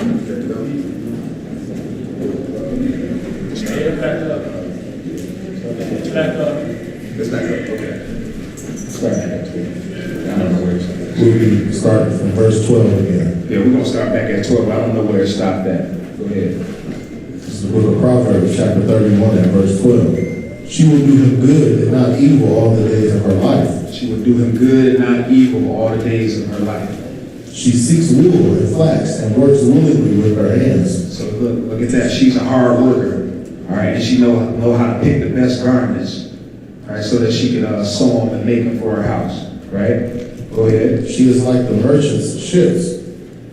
Back up. Back up. Let's back up. Okay. Start back at 12. I don't know where it's at. We'll be starting from verse 12 again. Yeah, we're going to start back at 12. I don't know where it stopped at. Go ahead. This is the book of Proverbs, chapter 31, and verse 12. She will do him good and not evil all the days of her life. She will do him good and not evil all the days of her life. She seeks wool and flax and works willingly with her hands. So look at that. She's a hard worker. All right, and she know how to pick the best garments. All right, so that she can sew them and make them for her house. Right? Go ahead. She is like the merchant's ships.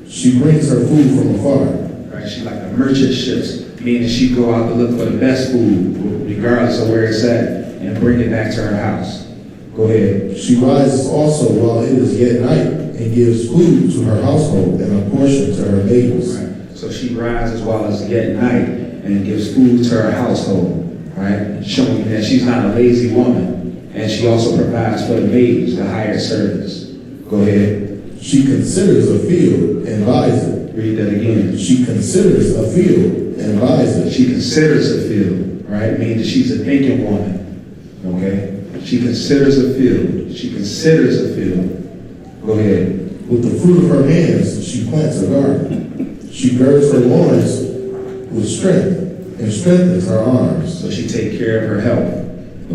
She brings her food from afar. Right? She's like the merchant ships, meaning she go out to look for the best food, regardless of where it's at, and bring it back to her house. Go ahead. She rises also while it is yet night and gives food to her household and a portion to her neighbors. Right. So she rises while it's yet night and gives food to her household. Right? Showing that she's not a lazy woman. And she also provides for the maids, the hired servants. Go ahead. She considers a field and buys it. Read that again. She considers a field and buys it. She considers a field, right? Meaning she's a thinking woman. Okay? She considers a field. She considers a field. Go ahead. With the fruit of her hands, she plants a garden. She girds her loins with strength and strengthens her arms. So she takes care of her health.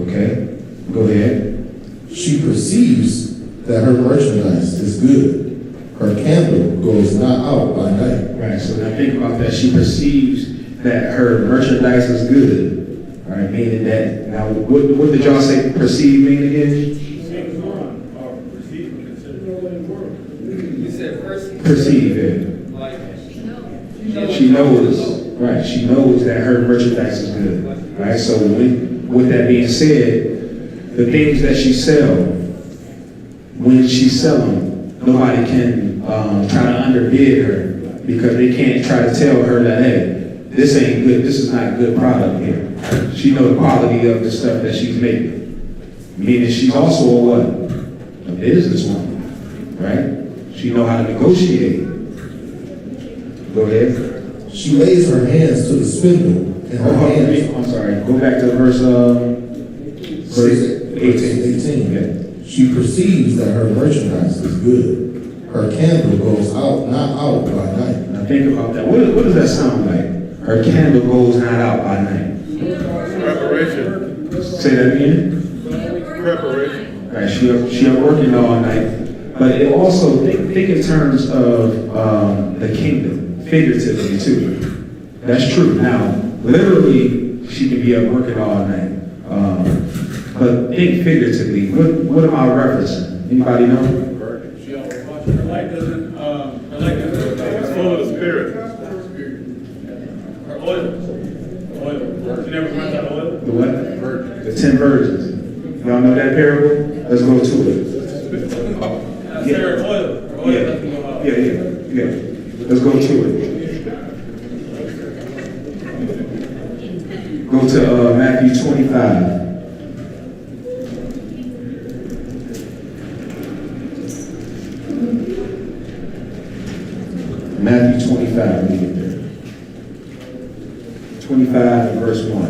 Okay? Go ahead. She perceives that her merchandise is good. Her candle goes not out by night. Right, so now think about that. She perceives that her merchandise is good. All right, meaning that, now what did y'all say perceive mean again? You said Perceive it. She knows, right, she knows that her merchandise is good. Right, so with that being said, the things that she sells, when she sells them, nobody can try to underbid her because they can't try to tell her that, hey, this ain't good, this is not a good product here. She knows the quality of the stuff that she's making. Meaning she's also a what? A businesswoman, right? She knows how to negotiate. Go ahead. She lays her hands to the spindle and her hands. I'm sorry, go back to verse 18. Yeah. She perceives that her merchandise is good. Her candle goes out, not out by night. Now think about that. What does that sound like? Her candle goes not out by night. Preparation. Say that again. Preparation. Right, she up working all night. But it also think in terms of the kingdom, figuratively too. That's true. Now, literally, she can be up working all night. But think figuratively. What am I referencing? Anybody know? Her light doesn't, It's full of the Spirit. her oil. She never runs out of oil. The what? The 10 virgins. Y'all know that parable? Let's go to it. I said her oil. Her oil doesn't go out. Yeah. Let's go to it. Go to Matthew 25. Matthew 25, let me get there. 25 and verse 1.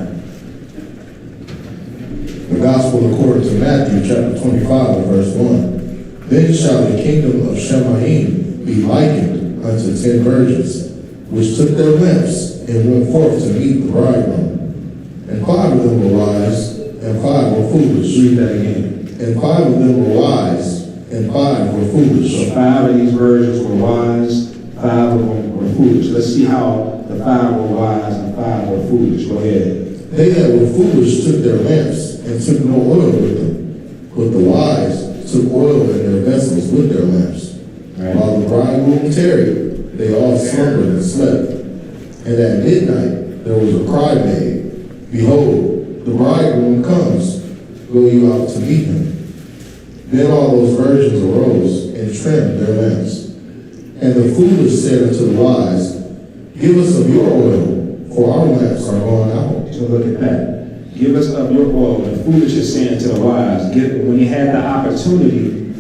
The Gospel according to Matthew chapter 25 and verse 1. Then shall the kingdom of Shemaim be likened unto 10 virgins, which took their lamps and went forth to meet the bridegroom. And 5 of them were wise, and 5 were foolish. Read that again. And 5 of them were wise, and 5 were foolish. So 5 of these virgins were wise, 5 of them were foolish. Let's see how the 5 were wise and 5 were foolish. Go ahead. They that were foolish took their lamps and took no oil with them, but the wise took oil in their vessels with their lamps. Right. While the bridegroom tarried, they all slumbered and slept. And at midnight there was a cry made, Behold, the bridegroom comes, go you out to meet him. Then all those virgins arose and trimmed their lamps. And the foolish said unto the wise, Give us of your oil, for our lamps are gone out. So look at that. Give us of your oil. The foolish is saying to the wise, when you had the opportunity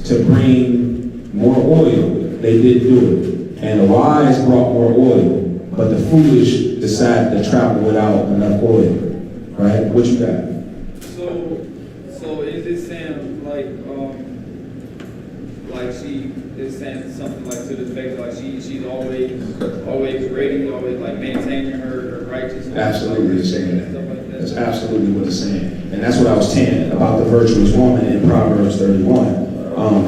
to bring more oil, they didn't do it. And the wise brought more oil, but the foolish decided to travel without enough oil. Right? What you got? So is it saying like she is saying something like to the effect like she's always ready, always like maintaining her righteousness? Absolutely saying that. Stuff like that. That's absolutely what it's saying. And that's what I was saying about the virtuous woman in Proverbs 31.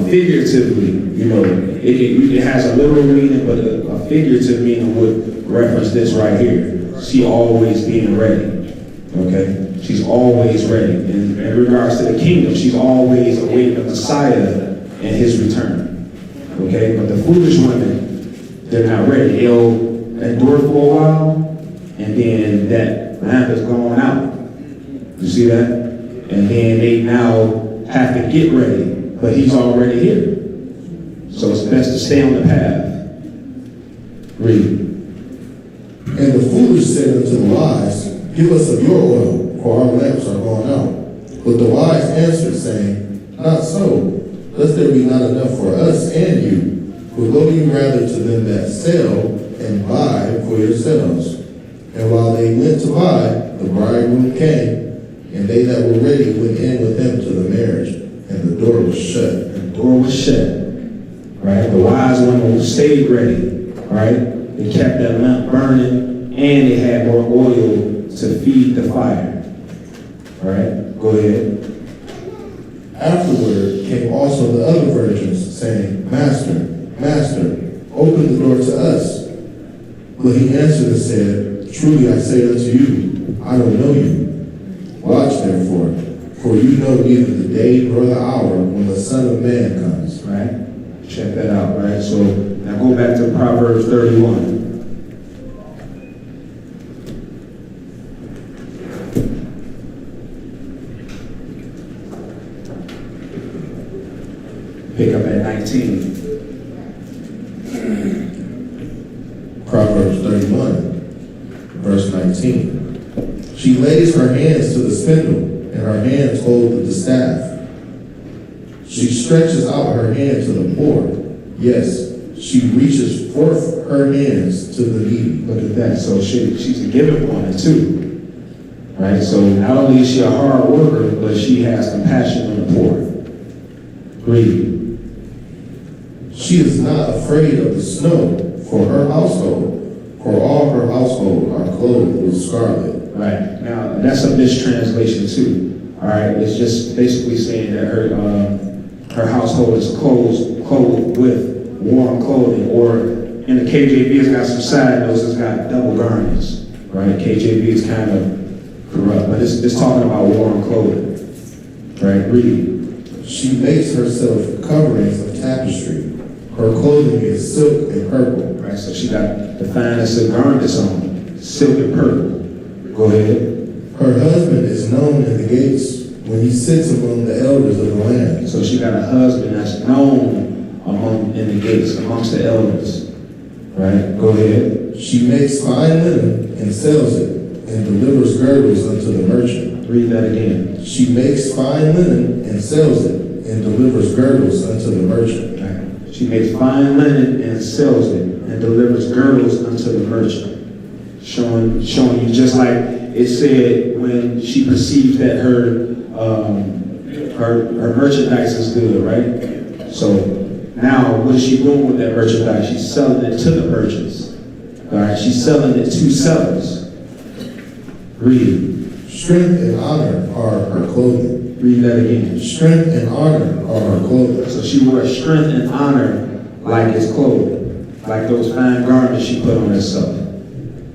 Figuratively, it has a literal meaning, but a figurative meaning would reference this right here. She always being ready. Okay? She's always ready. In regards to the kingdom, she's always awaiting the Messiah and his return. Okay? But the foolish women, they're not ready. They'll endure for a while, and then that lamp is going out. You see that? And then they now have to get ready, but he's already here. So it's best to stay on the path. Read. And the foolish said unto the wise, give us of your oil, for our lamps are gone out. But the wise answered, saying, not so, lest there be not enough for us and you. But go ye rather to them that sell, and buy for yourselves. And while they went to buy, the bridegroom came, and they that were ready went in with him to the marriage, and the door was shut. The door was shut. Right? The wise women stayed ready. Right? They kept that lamp burning, and they had more oil to feed the fire. All right? Go ahead. Afterward came also the other virgins, saying, Master, Master, open the door to us. But he answered and said, truly I say unto you, I don't know you. Watch therefore, for you know neither the day nor the hour when the Son of Man comes. Right? Check that out, right? So now go back to Proverbs 31. Pick up at 19. Proverbs 31, verse 19. She lays her hands to the spindle, and her hands hold the staff. She stretches out her hand to the poor. Yes, she reaches forth her hands to the needy. Look at that. So she's a giving woman too. Right? So not only is she a hard worker, but she has compassion on the poor. Read. She is not afraid of the snow for her household, for all her household are clothed with scarlet. Right. Now, that's a mistranslation too. All right. It's just basically saying that her household is clothed with warm clothing, or in the KJV, it's got some side notes, it's got double garments. Right. KJV is kind of corrupt, but it's talking about warm clothing. Right. Read. She makes herself coverings of tapestry. Her clothing is silk and purple. Right. So she got the finest of garments on, silk and purple. Go ahead. Her husband is known in the gates when he sits among the elders of the land. So she got a husband that's known in the gates, amongst the elders. Right? Go ahead. She makes fine linen and sells it, and delivers girdles unto the merchant. Read that again. She makes fine linen and sells it, and delivers girdles unto the merchant. Right. She makes fine linen and sells it, and delivers girdles unto the merchant. Showing you just like it said when she perceives that her merchandise is good, right? So now what is she doing with that merchandise? She's selling it to the merchants. All right, she's selling it to sellers. Read. Strength and honor are her clothing. Read that again. Strength and honor are her clothing. So she wears strength and honor like it's clothing, like those fine garments she put on herself.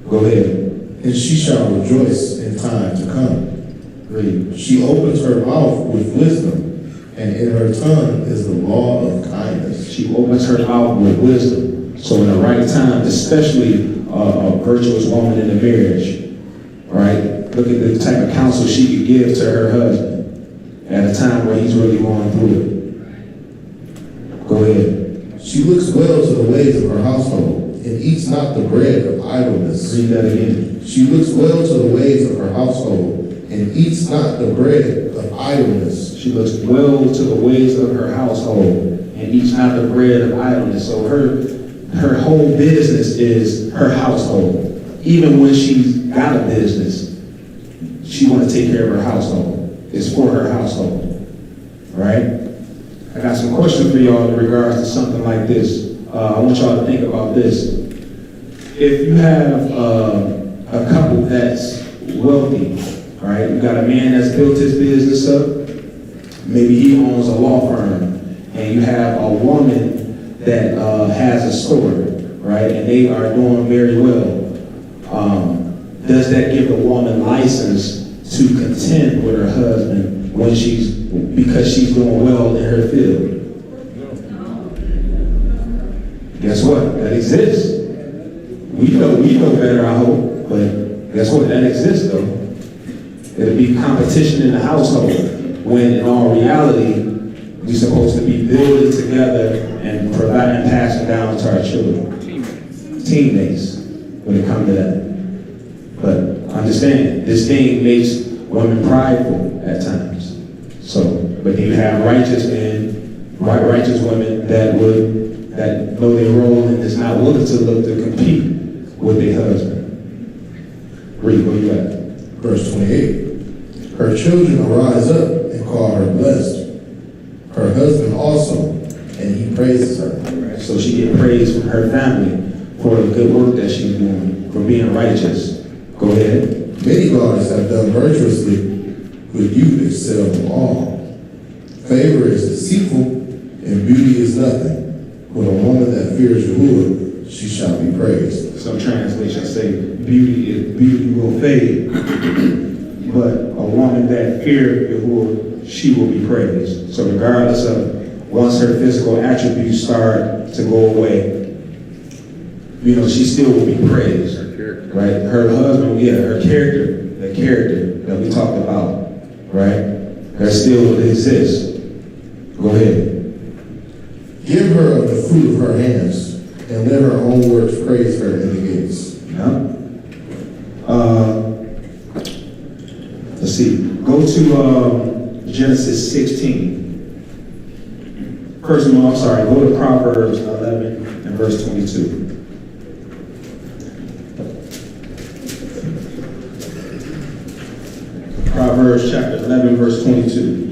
Go ahead. And she shall rejoice in time to come. Read. She opens her mouth with wisdom, and in her tongue is the law of kindness. She opens her mouth with wisdom. So in the right time, especially a virtuous woman in a marriage, right? Look at the type of counsel she could give to her husband at a time where he's really going through it. Go ahead. She looks well to the ways of her household, and eats not the bread of idleness. Read that again. She looks well to the ways of her household, and eats not the bread of idleness. She looks well to the ways of her household, and eats not the bread of idleness. So her whole business is her household. Even when she's got a business, she want to take care of her household. It's for her household, right? I got some questions for y'all in regards to something like this. I want y'all to think about this. If you have a couple that's wealthy, right? You got a man that's built his business up. Maybe he owns a law firm, and you have a woman that has a store, right? And they are doing very well. Does that give the woman license to contend with her husband when because she's doing well in her field? Guess what? That exists. We know better, I hope, but guess what? That exists though. It'll be competition in the household when in all reality, we're supposed to be building together and providing and passing down to our children. Teammates when it comes to that. But understand, this thing makes women prideful at times. So, but then you have righteous men, righteous women that know their role and is not willing to look to compete with their husband. Read, where you at? Verse 28. Her children arise up and call her blessed. Her husband also, and he praises her. Right. So she get praise from her family for the good work that she's doing, for being righteous. Go ahead. Many daughters have done virtuously, but you excel them all. Favor is deceitful, and beauty is nothing. But a woman that fears Yahuwah, she shall be praised. Some translations say beauty will fade, but a woman that fears Yahuwah, she will be praised. So regardless of once her physical attributes start to go away, she still will be praised. Right? Her husband, her character, the character that we talked about, right? That still will exist. Go ahead. Give her of the fruit of her hands, and let her own works praise her in the gates. Let's see. Go to Genesis 16. First of all, I'm sorry. Go to Proverbs 11 and verse 22. Proverbs chapter 11, verse 22.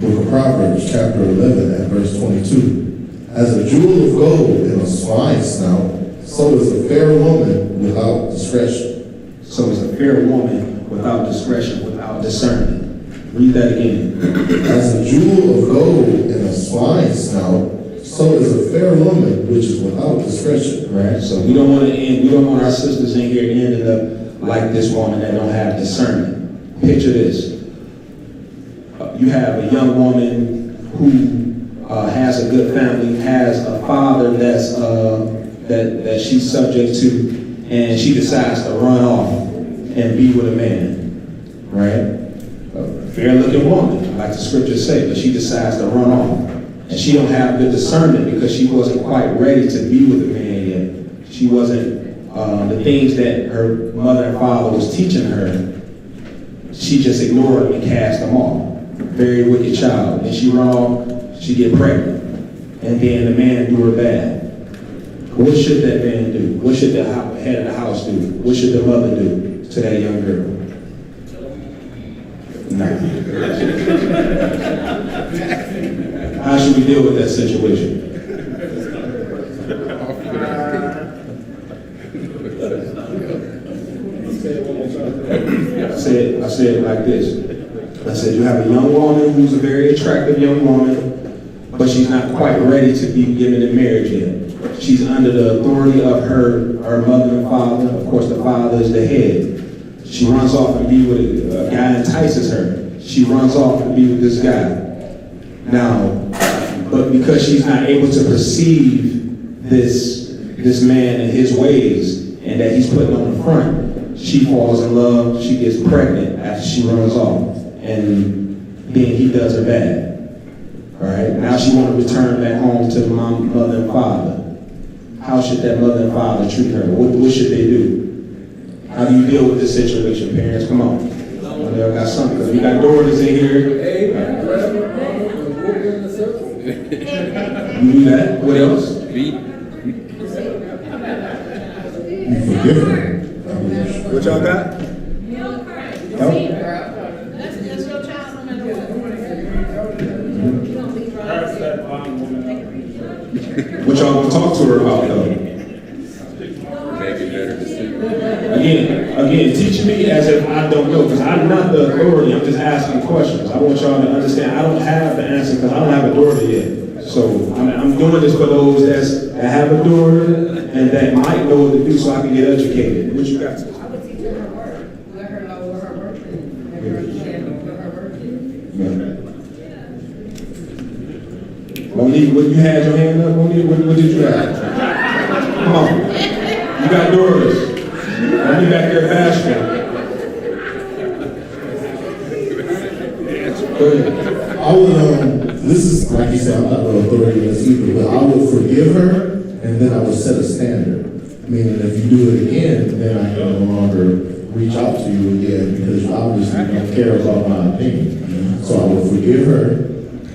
Book of Proverbs, chapter 11, and verse 22. As a jewel of gold in a swine's snout, so is a fair woman without discretion. So is a fair woman without discretion, without discernment. Read that again. As a jewel of gold in a swine's snout, so is a fair woman which is without discretion. Right? So we don't want our sisters in here ending up like this woman that don't have discernment. Picture this. You have a young woman who has a good family, has a father that's that she's subject to, and she decides to run off and be with a man. Right? A fair-looking woman, like the scriptures say, but she decides to run off. And she don't have good discernment because she wasn't quite ready to be with a man yet. She wasn't, the things that her mother and father was teaching her, she just ignored them and cast them off. Very wicked child. And she run off, she get pregnant. And then the man do her bad. What should that man do? What should the head of the house do? What should the mother do to that young girl? How should we deal with that situation? I said it like this. I said you have a young woman who's a very attractive young woman, but she's not quite ready to be given in marriage yet. She's under the authority of her mother and father. Of course, the father is the head. She runs off and be with a guy entices her. She runs off to be with this guy. Now, but because she's not able to perceive this man and his ways and that he's putting on the front, she falls in love, she gets pregnant after she runs off, and then he does her bad. All right, now she want to return back home to the mother and father. How should that mother and father treat her? What should they do? How do you deal with this situation, parents? Come on. Y'all got something, because we got daughters in here. You do that. What else? You forgive her. What y'all got? Help. That's your child no matter what. What y'all gonna talk to her about though? Again, teach me as if I don't know, because I'm not the authority. I'm just asking questions. I want y'all to understand. I don't have the answer because I don't have authority yet. So I'm doing this for those that have authority and that might know what to do, so I can get educated. What you got? I would teach her her word. Let her know what her work is. Let her understand what her work is. Monique, when you had your hand up, Monique, what did you have? Come on. You got Doris. I'll be back there bashful. Go ahead. I would, this is, like you said, I'm not the authority in this either, but I would forgive her, and then I would set a standard. Meaning if you do it again, then I can no longer reach out to you again, because you obviously don't care about my opinion. So I would forgive her,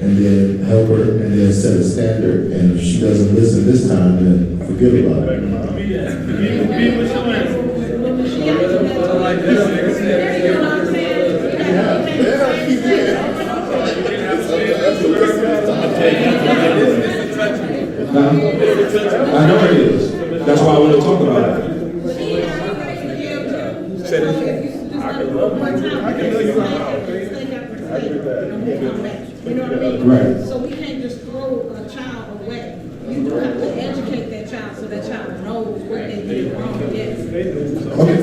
and then help her, and then set a standard, and if she doesn't listen this time, then forget about it. I know it is. That's why I want to talk about it. Right. So we can't just throw a child away. You do have to educate that child so that child knows what they did wrong. Yes. Okay.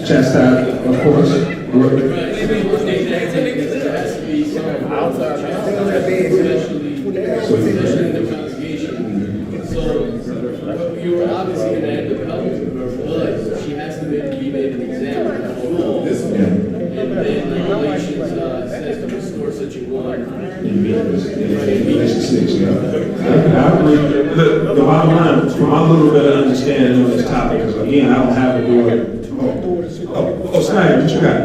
Chastise, of course. You're obviously going to have to help her, but she has to be made an example of all. And then Galatians says to restore such a one. Galatians 6, yeah. I agree. The bottom line, from my little bit of understanding on this topic, because again, I don't have a word. Oh, Snyder, what you got?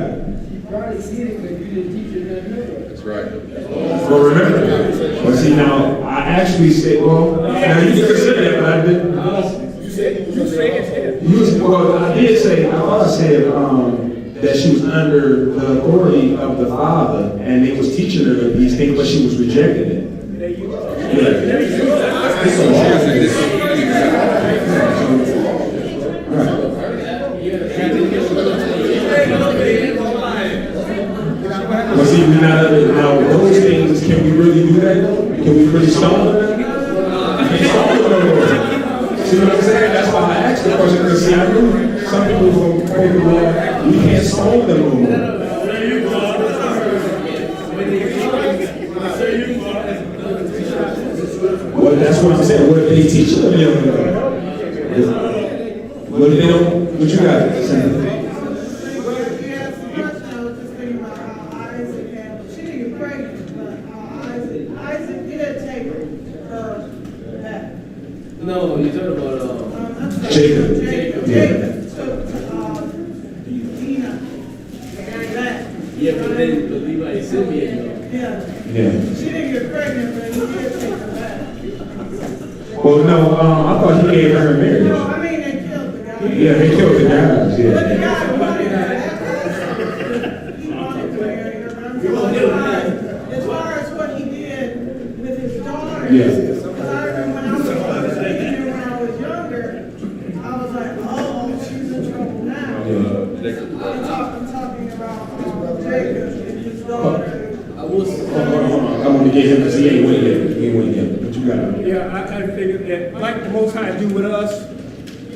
That's right. Well, remember, well, see, now, I actually said, well, now you can consider that, but I didn't. Well, I did say, I also said that she was under the authority of the Father, and they was teaching her these things, but she was rejecting it. Well, see, now those things, can we really do that? Can we really stone them? See what I'm saying? That's why I asked the question, because see, I knew some people from we can't stone them no more. Well, that's what I'm saying. What if they teach them young? What if they don't? What you got? No, you're talking about Jacob. Yeah. Yeah, but then Levi and Simeon. Yeah. She didn't get pregnant, but he did take her back. Well, no, I thought he gave her marriage. No, I mean, they killed the guy. Yeah, they killed the guys. But the Yeah. guy wanted her. He wanted to marry her. As far as what he did with his daughter. Yeah. Because I remember when I was speaking when I was younger, I was like, oh, she's in trouble now. I'm talking about Jacob and his daughter. I will say, I want to get him because he ain't winning yet. He ain't winning yet. What you got? Yeah, I figured that, like the Most High do with us,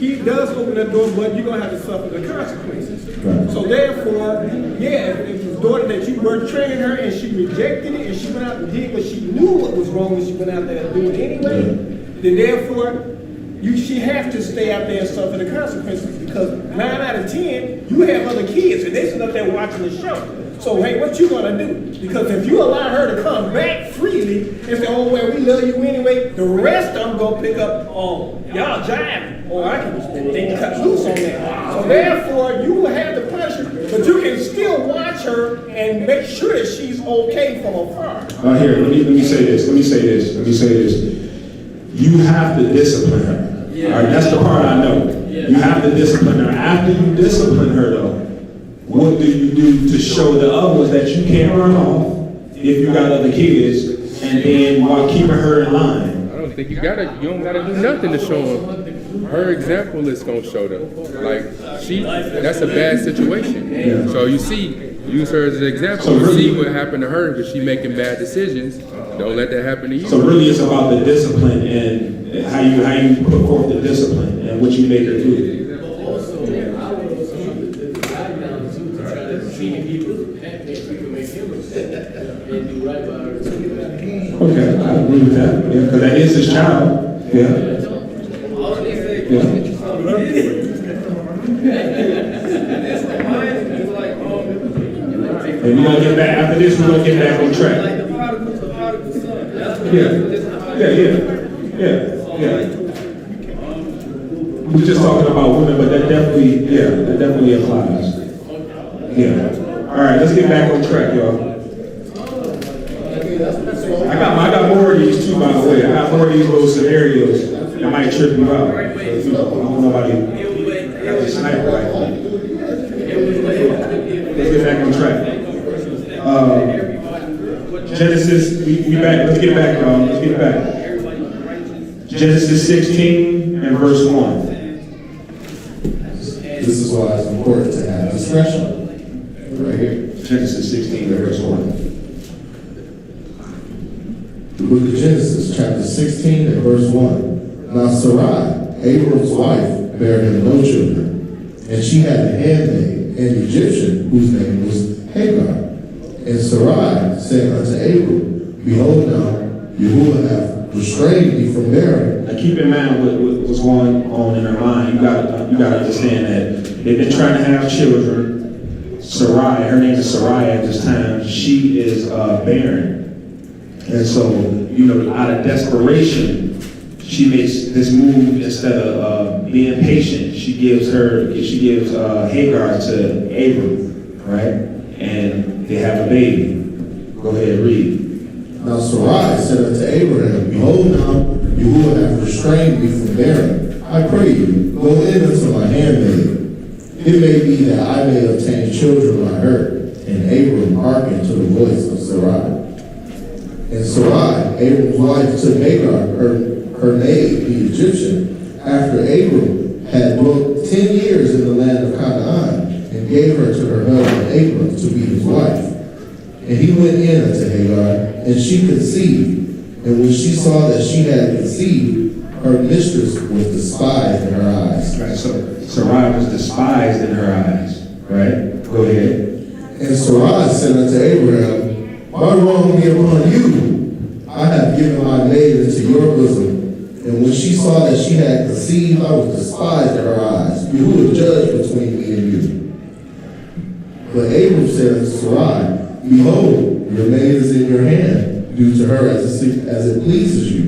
He does open the door, but you're going to have to suffer the consequences. Right. So therefore, yeah, if the daughter that you were training her and she rejected it and she went out and did what she knew what was wrong and she went out there and do it anyway, then therefore, she has to stay out there and suffer the consequences, because 9 out of 10, you have other kids and they sit up there watching the show. So, hey, what you gonna do? Because if you allow her to come back freely and say, oh, well, we love you anyway, the rest of them gonna pick up, oh, y'all jiving, or I can, they can cut loose on that. So therefore, you will have the punishment, but you can still watch watch her and make sure that she's okay from afar. Here, let me say this. You have to discipline her. Yeah. All right, that's the part I know. Yeah. You have to discipline her. After you discipline her, though, what do you do to show the others that you can't run off if you got other kids, and then while keeping her in line? I don't think you don't gotta do nothing to show them. Her example is gonna show them. Like, that's a bad situation. Yeah. So you see, use her as an example. So You really- see what happened to her because she making bad decisions. Don't let that happen to you. So really, it's about the discipline and how you put forth the discipline and what you make her do. But also, I would also put the guideline too, to try to see if he was repentant, if we can make him repent and do right by her too. Okay, I agree with that. Yeah, because that is his child. Yeah. Yeah. And we're gonna get back after this. We're gonna get back on track. Like the prodigal son. That's what Yeah. We're just talking about women, but that definitely applies. Yeah. All right, let's get back on track, y'all. I got more of these too, by the way. I got more of these little scenarios that might trip you out. I don't know nobody got this sniper rifle. Let's get back on track. Genesis, we back. Let's get back, y'all. Let's get back. Genesis 16 and verse 1. This is why it's important to have discretion. Right here. Genesis 16 and verse 1. The book of Genesis, chapter 16 and verse 1. Now Sarai, Abram's wife, bare him no children, and she had a handmaid, an Egyptian, whose name was Hagar. And Sarai said unto Abram, Behold now, Yahuwah hath restrained me from bearing. Now keep in mind what's going on in her mind. You gotta understand that they've been trying to have children. Sarai, her name is Sarai at this time. She is barren. And so, out of desperation, she makes this move. Instead of being patient, she gives Hagar to Abram, right? And they have a baby. Go ahead, read. Now Sarai said unto Abraham, Behold now, Yahuwah hath restrained me from bearing. I pray you, go in unto my handmaid. It may be that I may obtain children by her. And Abram hearkened to the voice of Sarai. And Sarai, Abram's wife, took Hagar, her maid, the Egyptian, after Abram had dwelt 10 years in the land of Canaan, and gave her to her husband Abram to be his wife. And he went in unto Hagar, and she conceived. And when she saw that she had conceived, her mistress was despised in her eyes. Right, so Sarai was despised in her eyes, right? Go ahead. And Sarai said unto Abraham, My wrong be upon you. I have given my maid into your bosom. And when she saw that she had conceived, I was despised in her eyes. Who would judge between me and you? But Abram said unto Sarai, Behold, your maid is in your hand. Do to her as it pleases you.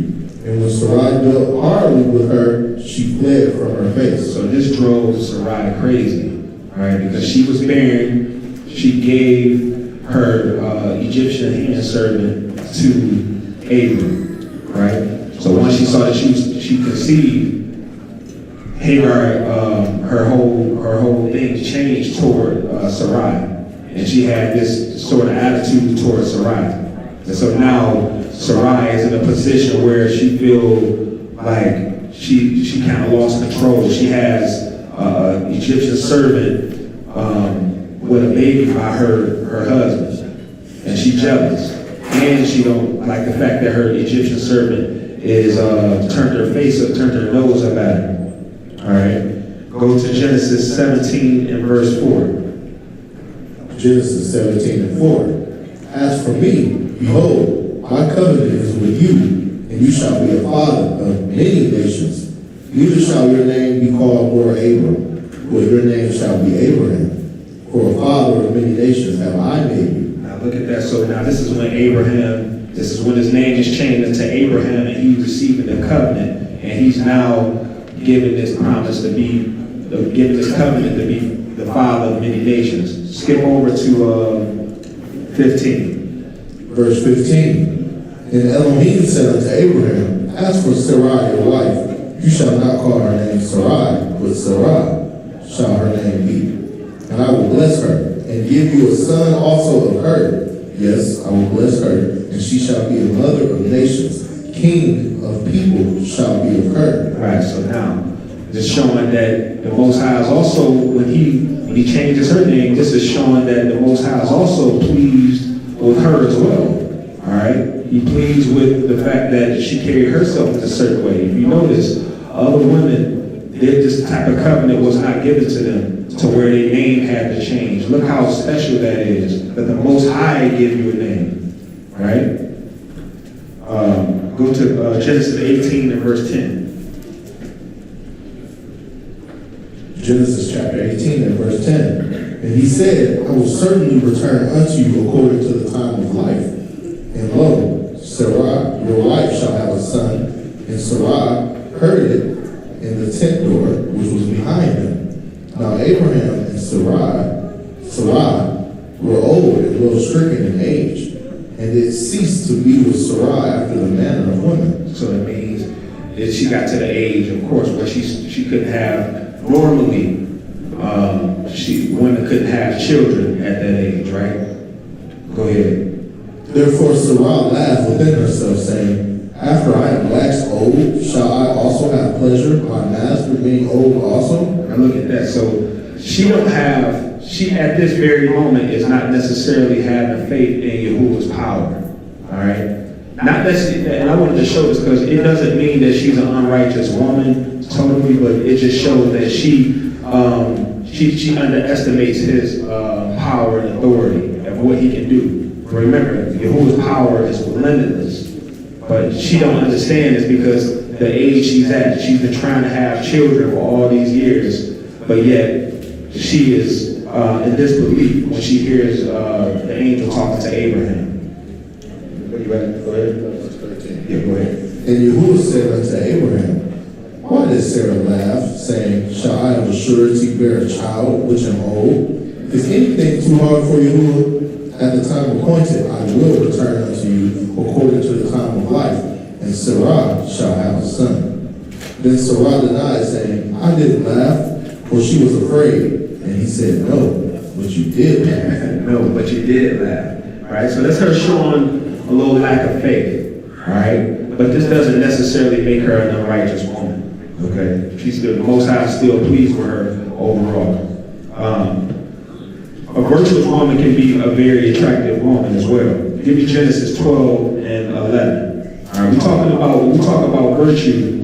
And when Sarai dealt hardly with her, she fled from her face. So this drove Sarai crazy, all right? Because she was barren, she gave her Egyptian handservant to Abram, right? So once she saw that she conceived, Hagar, her whole thing changed toward Sarai, and she had this sort of attitude toward Sarai. And so now Sarai is in a position where she feels like she kind of lost control. She has an Egyptian servant with a baby by her husband, and she's jealous. And she don't like the fact that her Egyptian servant is turned her nose up at her. All right, go to Genesis 17 and verse 4. Genesis 17 and 4. As for me, behold, my covenant is with you, and you shall be a father of many nations. Neither shall your name be called more Abram, but your name shall be Abraham. For a father of many nations have I made you. Now look at that. So now this is when his name is changed into Abraham, and he's receiving the covenant, and he's now given this promise to be, given this covenant to be the father of many nations. Skip over to 15. Verse 15. And Elohim said unto Abraham, as for Sarai your wife, you shall not call her name Sarai, but Sarah shall her name be. And I will bless her, and give you a son also of her. Yes, I will bless her, and she shall be a mother of nations. King of people shall be of her. All right, so now, this is showing that the Most High is also, when he changes her name, this is showing that the Most High is also pleased with her as well. All right? He pleased with the fact that she carried herself in a certain way. If you notice, other women, this type of covenant was not given to them to where their name had to change. Look how special that is, that the Most High give you a name. All right? Go to Genesis 18 and verse 10. Genesis chapter 18 and verse 10. And he said, I will certainly return unto you according to the time of life. And lo, Sarah, your wife, shall have a son. And Sarah heard it in the tent door, which was behind him. Now Abraham and Sarai were old and well stricken in age. And it ceased to be with Sarai after the manner of women. So that means that she got to the age, of course, where she couldn't have, normally, women couldn't have children at that age, right? Go ahead. Therefore Sarai laughed within herself, saying, after I am waxed old, shall I also have pleasure, my master being old also? Now look at that. So she at this very moment is not necessarily having faith in Yahuwah's power. All right? Not necessarily, and I wanted to show this because it doesn't mean that she's an unrighteous woman totally, but it just shows that she underestimates his power and authority of what he can do. Remember, Yahuwah's power is limitless, but she don't understand this because the age she's at, she's been trying to have children for all these years, but yet she is in disbelief when she hears the angel talking to Abraham. You ready? Go ahead. Yeah, go ahead. And Yahuwah said unto Abraham, why did Sarah laugh, saying, shall I of a surety bear a child which am old? Is anything too hard for Yahuwah? At the time appointed, I will return unto you according to the time of life, and Sarah shall have a son. Then Sarah denied, saying, I didn't laugh, for she was afraid. And he said, no, but you did laugh. No, but you did laugh. All right, so that's her showing a little lack of faith. All right, but this doesn't necessarily make her an unrighteous woman. Okay, she's still, the Most High is still pleased with her overall. A virtuous woman can be a very attractive woman as well. Give me Genesis 12 and 11. All right, when we talk about virtue,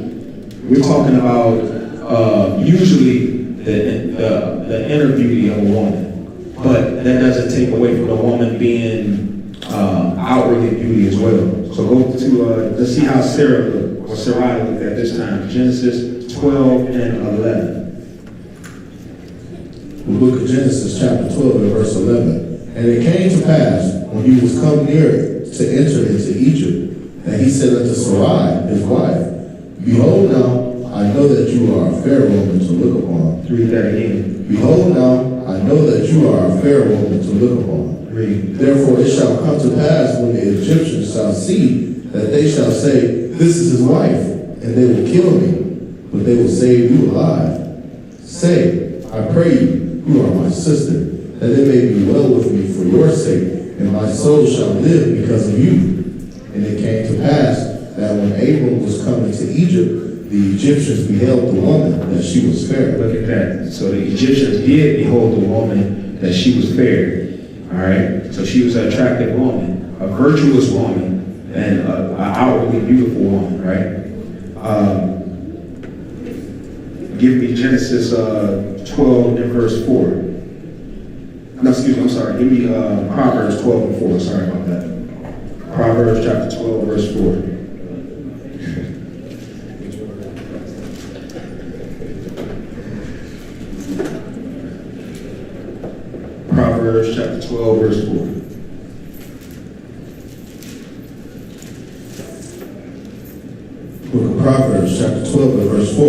we're talking about usually the inner beauty of a woman, but that doesn't take away from the woman being outwardly beauty as well. So go to let's see how Sarah looked, or Sarai looked at this time. Genesis 12 and 11. The book of Genesis chapter 12 and verse 11. And it came to pass, when he was come near to enter into Egypt, that he said unto Sarai, his wife, behold now, I know that you are a fair woman to look upon. Read that again. Behold now, I know that you are a fair woman to look upon. Read. Therefore it shall come to pass when the Egyptians shall see that they shall say, this is his wife, and they will kill me, but they will save you alive. Say, I pray you are my sister, that it may be well with me for your sake, and my soul shall live because of you. And it came to pass that when Abram was coming to Egypt, the Egyptians beheld the woman that she was fair. Look at that. So the Egyptians did behold the woman that she was fair. All right. So she was an attractive woman, a virtuous woman, and an outwardly beautiful woman. Right. Give me Genesis 12 and verse 4. No, excuse me. I'm sorry. Give me Proverbs 12 and 4. Sorry about that. Proverbs chapter 12 verse 4. Proverbs chapter 12, verse 4. Book of Proverbs chapter 12 and verse 4.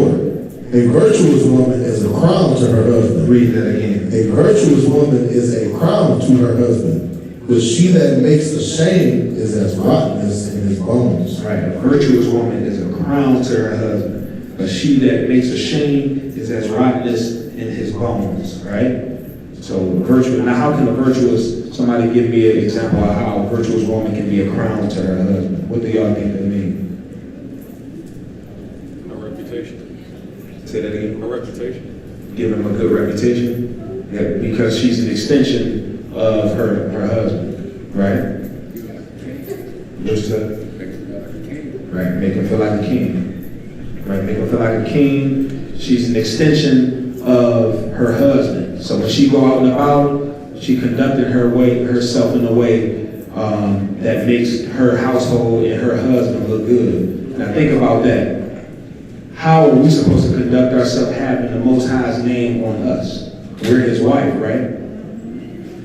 A virtuous woman is a crown to her husband. Read that again. A virtuous woman is a crown to her husband, but she that makes ashamed is as rottenness in his bones. Right. A virtuous woman is a crown to her husband, but she that makes ashamed is as rottenness in his bones. Right. So virtuous. Now, how can a virtuous? Somebody give me an example of how a virtuous woman can be a crown to her husband. What do y'all think that means? A reputation. Say that again. A reputation. Give him a good reputation. Yeah, because she's an extension of her husband, right? What's that? Right, make him feel like a king. Right, make him feel like a king. She's an extension of her husband. So when she go out and about, she conducted herself in a way that makes her household and her husband look good. Now think about that. How are we supposed to conduct ourselves having the Most High's name on us? We're his wife, right?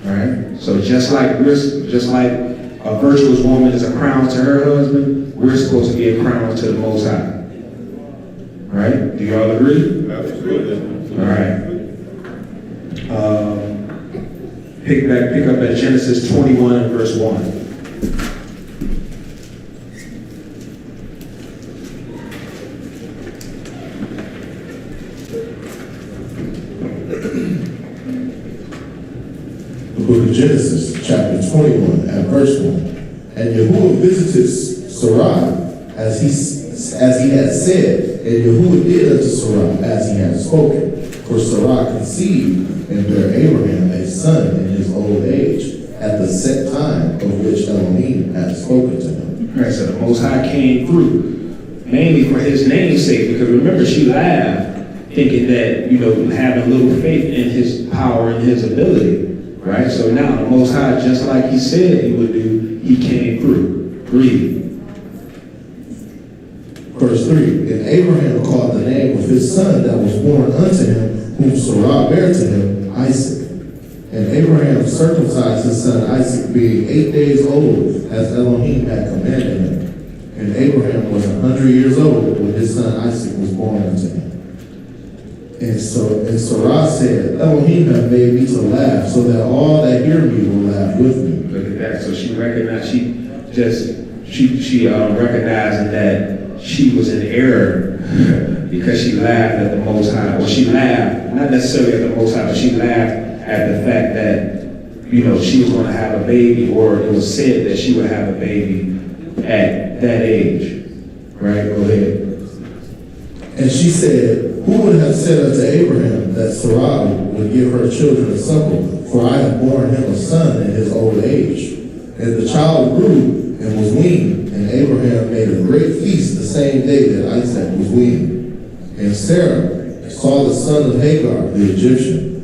All right. So just like a virtuous woman is a crown to her husband, we're supposed to be a crown to the Most High. All right? Do y'all agree? Absolutely. All right. Pick up at Genesis 21 and verse 1. The book of Genesis, chapter 21, at verse 1. And Yahuwah visited Sarai as he had said, and Yahuwah did unto Sarai as he had spoken. For Sarai conceived and bare Abraham a son in his old age, at the set time of which Elohim had spoken to him. All right, so the Most High came through, mainly for his name's sake, because remember, she laughed, thinking that, having little faith in his power and his ability. Right? So now the Most High, just like he said he would do, he came through. Read. Verse 3, and Abraham called the name of his son that was born unto him, whom Sarai bare to him, Isaac. And Abraham circumcised his son Isaac, being 8 days old, as Elohim had commanded him. And Abraham was 100 years old when his son Isaac was born unto him. And Sarai said, Elohim have made me to laugh, so that all that hear me will laugh with me. Look at that. So she recognized, she recognizing that she was in error because she laughed at the Most High. Well, she laughed, not necessarily at the Most High, but she laughed at the fact that, she was going to have a baby, or it was said that she would have a baby at that age. Right? Go ahead. And she said, who would have said unto Abraham that Sarai would give her children a suckle? For I have borne him a son in his old age. And the child grew and was weaned, and Abraham made a great feast the same day that Isaac was weaned. And Sarah saw the son of Hagar, the Egyptian,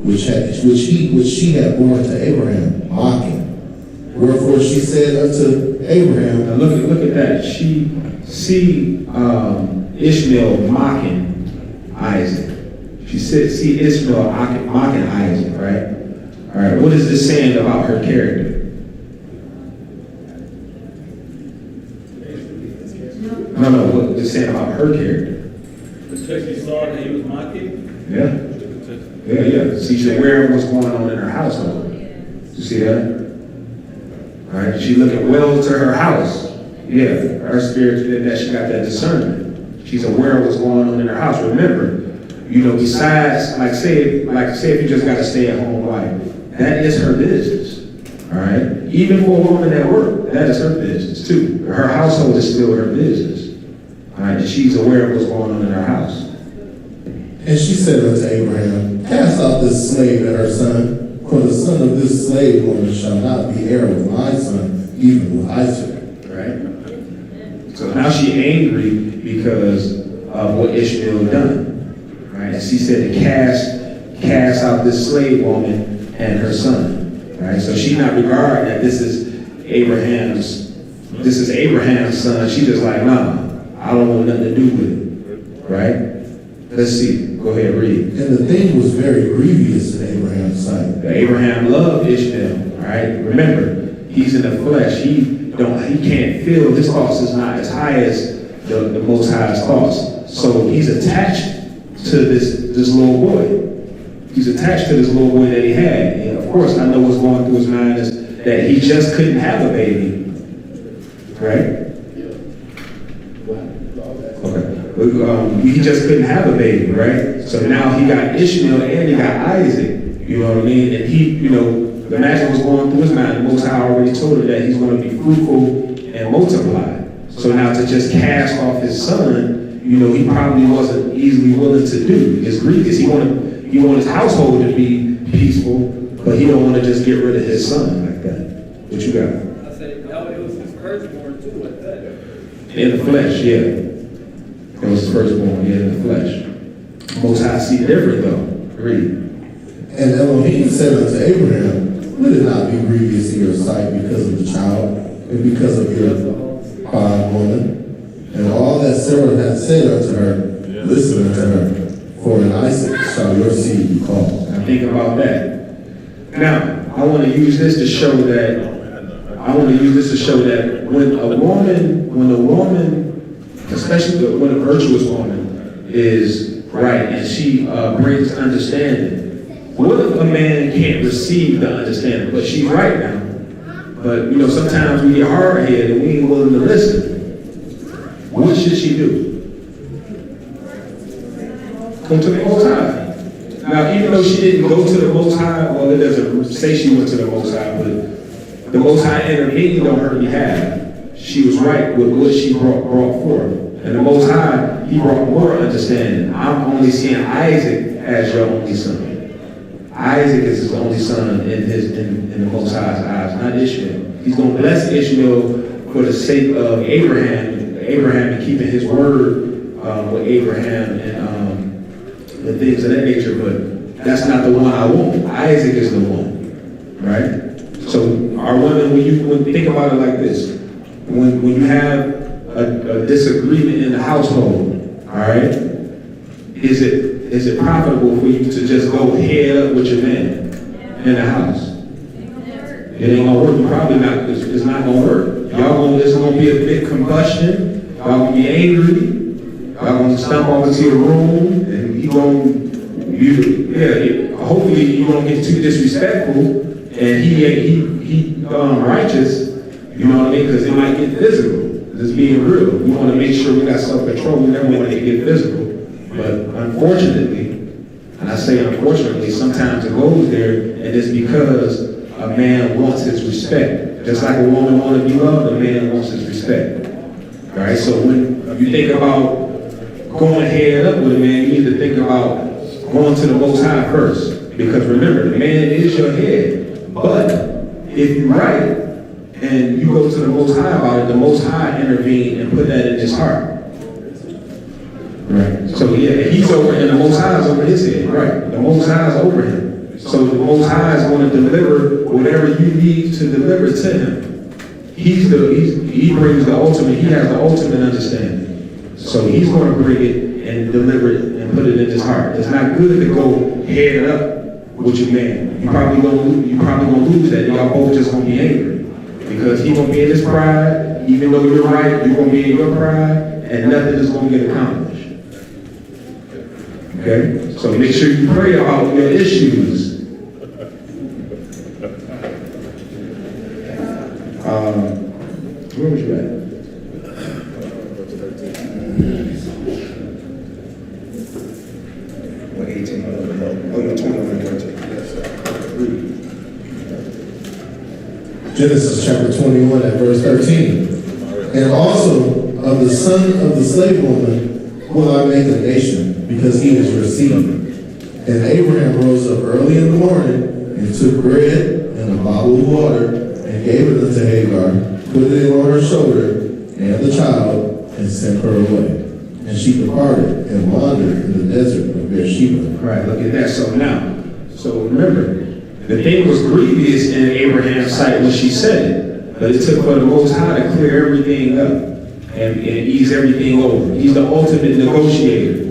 which she had borne to Abraham, mocking. Wherefore she said unto Abraham, Now look at that. She see Ishmael mocking Isaac. She said, see Ishmael mocking Isaac, right? All right, what is this saying about her character? No, what is it saying about her character? Because she saw that he was mocking? Yeah. She's aware of what's going on in her household. You see that? All right, she looking well to her house. Yeah, her spirit, that she got that discernment. She's aware of what's going on in her house. Remember, besides, say if you just got a stay-at-home wife, that is her business. All right? Even for a woman at work, that is her business too. Her household is still her business. All right? And she's aware of what's going on in her house. and she said unto Abraham, cast out this slave and her son, for the son of this slave woman shall not be heir with my son, even with Isaac. Right? So now she's angry because of what Ishmael done. Right? And she said to cast out this slave woman and her son. Right? So she not regarding that this is Abraham's son. She just like, nah, I don't want nothing to do with it. Right? Let's see. Go ahead, read. And the thing was very grievous in Abraham's sight. Abraham loved Ishmael. Right? Remember, he's in the flesh. He can't feel, his thoughts is not as high as the Most High's thoughts. So he's attached to this little boy. He's attached to this little boy that he had. And of course, I know what's going through his mind is that he just couldn't have a baby, right? Okay. He just couldn't have a baby, right? So now he got Ishmael and he got Isaac. You know what I mean? And he, the magic was going through his mind. The Most High already told him that he's going to be fruitful and multiply. So now to just cast off his son, he probably wasn't easily willing to do. It's grievous. He wanted his household to be peaceful, but he don't want to just get rid of his son like that. What you got? I say, it was his firstborn too, like that. In the flesh, yeah. It was his firstborn, yeah, in the flesh. Most High see different though. Read. And Elohim said unto Abraham, let it not be grievous in your sight because of the child, and because of your bondwoman. And all that Sarah had said unto her, listen unto her, for in Isaac shall your seed be called. Now think about that. Now, I want to use this to show that, when a woman, especially when a virtuous woman is right and she brings understanding, what if a man can't receive the understanding? But she's right now. But sometimes we get hard-headed and we ain't willing to listen. What should she do? Go to the Most High. Now, even though she didn't go to the Most High, well, it doesn't say she went to the Most High, but the Most High intervened on her behalf. She was right with what she brought forth. And the Most High, he brought more understanding. I'm only seeing Isaac as your only son. Isaac is his only son in the Most High's eyes, not Ishmael. He's going to bless Ishmael for the sake of Abraham and keeping his word with Abraham and things of that nature. But that's not the one I want. Isaac is the one, right? So our women, when you think about it like this, when you have a disagreement in the household, all right, is it profitable for you to just go head up with your man in the house? It ain't gonna work. Probably not. It's not gonna work. It's gonna be a big combustion. Y'all gonna be angry. Y'all gonna stomp off into your room, and hopefully you don't get too disrespectful, and he righteous. You know what I mean? Because it might get physical. Just being real. We want to make sure we got self-control. We never want it to get physical. But unfortunately, and I say unfortunately, sometimes it goes there, and it's because a man wants his respect. Just like a woman wants to be loved, a man wants his respect. All right, so when you think about going head up with a man, you need to think about going to the Most High first. Because remember, the man is your head. But if you're right, and you go to the Most High about it, the Most High intervene and put that in his heart. Right. So he's over, and the Most High is over his head. Right. The Most High is over him. So the Most High is going to deliver whatever you need to deliver to him. He brings the ultimate. He has the ultimate understanding. So he's going to bring it and deliver it and put it in his heart. It's not good to go head up with your man. You probably gonna lose that. Y'all both just gonna be angry because he's gonna be in his pride. Even though you're right, you're gonna be in your pride, and nothing is gonna get accomplished. Okay? So make sure you pray about your issues. Where was you at? What, 18? Oh, no, 21, 13. Genesis chapter 21 at verse 13. And also of the son of the slave woman will I make a nation, because he is your seed. And Abraham rose up early in the morning and took bread and a bottle of water and gave it unto Hagar, put it on her shoulder and the child, and sent her away. And she departed and wandered in the desert of Beersheba. Right, look at that. So remember, the thing was grievous in Abraham's sight when she said it, but it took for the Most High to clear everything up and ease everything over. He's the ultimate negotiator,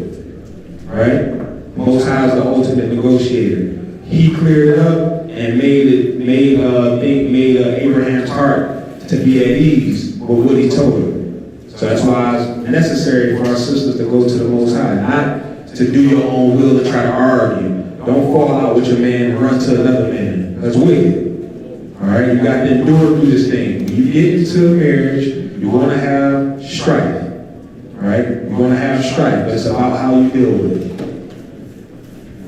right? Most High is the ultimate negotiator. He cleared it up and made Abraham's heart to be at ease with what he told her. So that's why it's necessary for our sisters to go to the Most High, not to do your own will and try to argue. Don't fall out with your man and run to another man. That's wicked. All right, you got to endure through this thing. When you get into a marriage, you're going to have strife. All right, you're going to have strife, but it's about how you deal with it.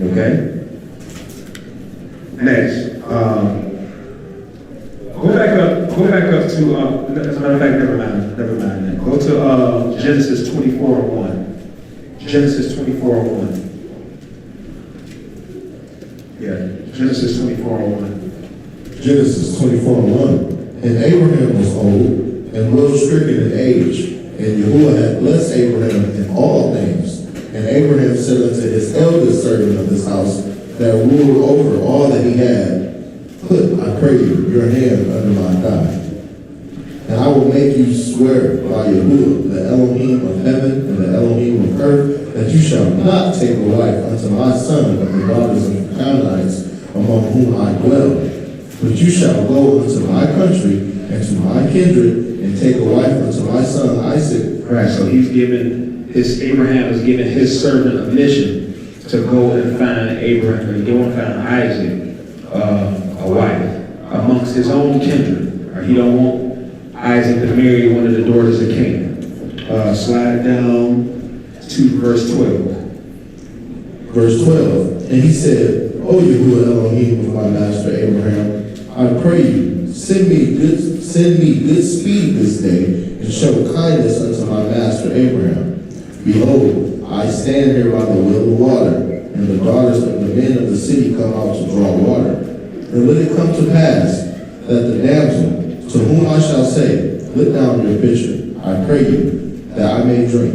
Okay. Next, go back up to. As a matter of fact, never mind that. Go to Genesis 24:1. Genesis 24:1. Yeah, Genesis 24:1. Genesis 24:1. And Abraham was old and well stricken in age, and Yahuwah had blessed Abraham in all things. And Abraham said unto his eldest servant of his house, that ruled over all that he had, put, I pray you, your hand under my thigh. And I will make you swear by Yahuwah, the Elohim of heaven and the Elohim of earth, that you shall not take a wife unto my son of the daughters of the Canaanites, among whom I dwell. But you shall go unto my country and to my kindred, and take a wife unto my son Isaac. Right, so Abraham is giving his servant a mission to go and find Isaac a wife amongst his own kindred. Right, he don't want Isaac to marry one of the daughters of Canaan. Slide down to verse 12. Verse 12. And he said, O Yahuwah Elohim of my master Abraham, I pray you, send me good speed this day, and show kindness unto my master Abraham. Behold, I stand here by the well of water, and the daughters of the men of the city come out to draw water. And let it come to pass that the damsel, to whom I shall say, let down your pitcher, I pray you, that I may drink.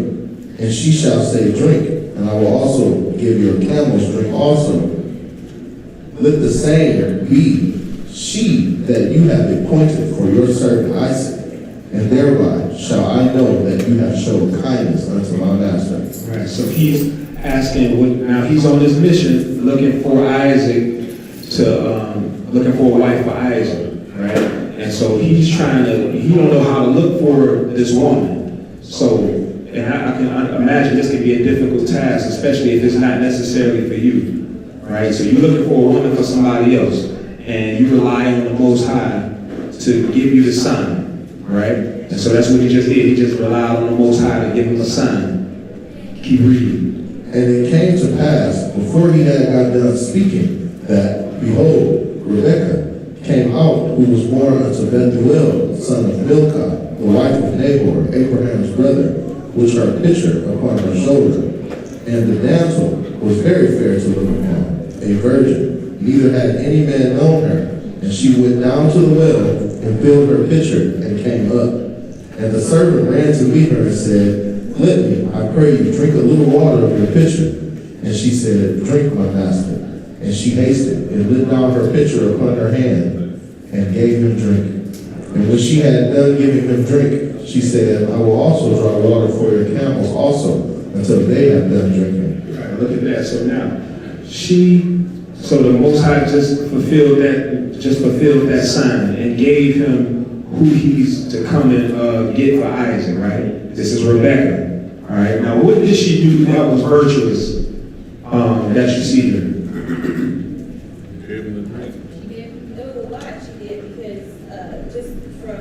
And she shall say, drink, and I will also give your camels drink also. Let the same be she that you have appointed for your servant Isaac, and thereby shall I know that you have shown kindness unto my master. Right, so he's asking, now he's on this mission looking for looking for a wife for Isaac, right? And so he don't know how to look for this woman. So, and I can imagine this can be a difficult task, especially if it's not necessarily for you, right? So you're looking for a woman for somebody else, and you rely on the Most High to give you the son, right? And so that's what he just did. He just relied on the Most High to give him a son. Keep reading. And it came to pass, before he had got done speaking, that, behold, Rebekah came out, who was born unto Bethuel, son of Milcah, the wife of Nahor, Abraham's brother, which her pitcher upon her shoulder. And the damsel was very fair to look upon, a virgin, neither had any man known her. And she went down to the well, and filled her pitcher, and came up. And the servant ran to meet her and said, let me, I pray you, drink a little water of your pitcher. And she said, drink, my master. And she hasted, and let down her pitcher upon her hand, and gave him drink. And when she had done giving him drink, she said, I will also draw water for your camels also, until they have done drinking. Right, look at that. So now, so the Most High just fulfilled that sign and gave him who he's to come and get for Isaac, right? This is Rebekah. All right. Now, what did she do that was virtuous that you see here? She did a lot. She did because just from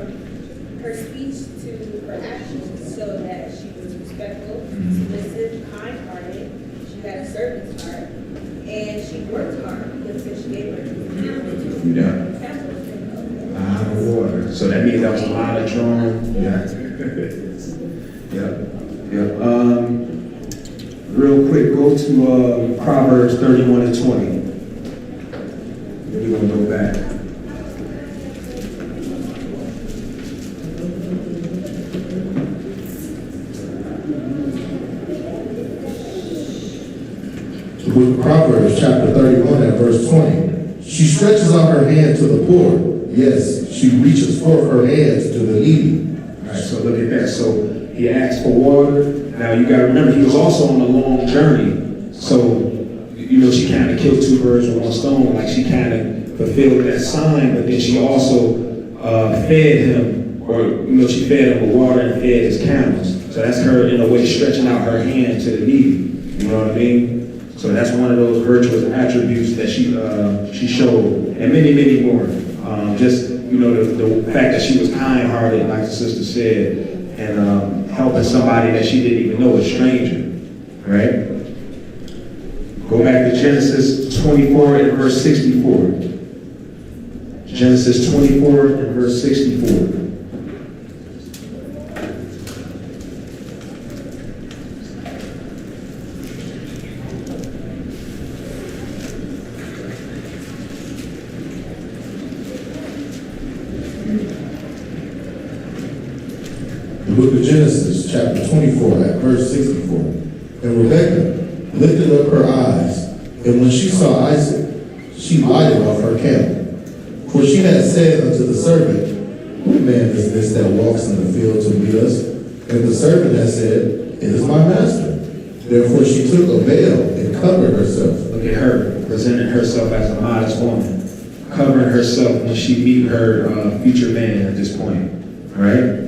her speech to her actions showed that she was respectful, submissive, kind-hearted. She had a servant's heart, and she worked hard because she gave her Water. So that means that was a lot of drawing. Yeah. Yep. Real quick, go to Proverbs 31 and 20. Then we're going to go back. With Proverbs chapter 31 and verse 20. She stretches out her hand to the poor. Yes, she reaches forth her hands to the needy. All right, so look at that. So he asked for water. Now you got to remember, he was also on a long journey. So, she kind of killed two birds with one stone. Like she kind of fulfilled that sign, but then she also fed him, or, she fed him with water and fed his camels. So that's her, in a way, stretching out her hand to the needy. You know what I mean? So that's one of those virtuous attributes that she showed, and many, many more. Just, you know, the fact that she was kind-hearted, like the sister said, and helping somebody that she didn't even know, a stranger, right? Go back to Genesis 24 and verse 64. Genesis 24 and verse 64. The book of Genesis, chapter 24, at verse 64. And Rebekah lifted up her eyes, and when she saw Isaac, she lighted off her camel. For she had said unto the servant, What man is this that walks in the field to meet us? And the servant had said, It is my master. Therefore she took a veil and covered herself. Look at her, presenting herself as a modest woman, covering herself when she meet her future man at this point. All right?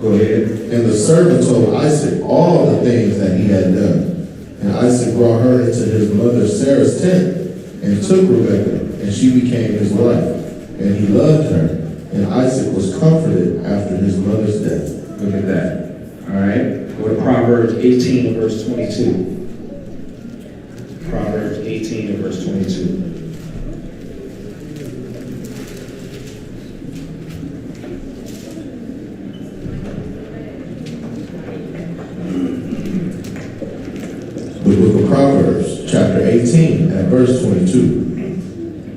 Go ahead. And the servant told Isaac all the things that he had done. And Isaac brought her into his mother Sarah's tent, and took Rebekah, and she became his wife. And he loved her, and Isaac was comforted after his mother's death. Look at that. All right. Go to Proverbs 18 and verse 22. Proverbs 18 and verse 22. The book of Proverbs, chapter 18, at verse 22.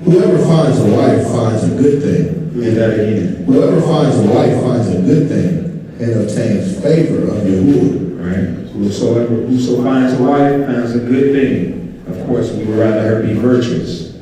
Whoever finds a wife finds a good thing. Read that again. Whoever finds a wife finds a good thing and obtains favor of Yahuwah. All right. Whoso finds a wife finds a good thing. Of course, we would rather her be virtuous.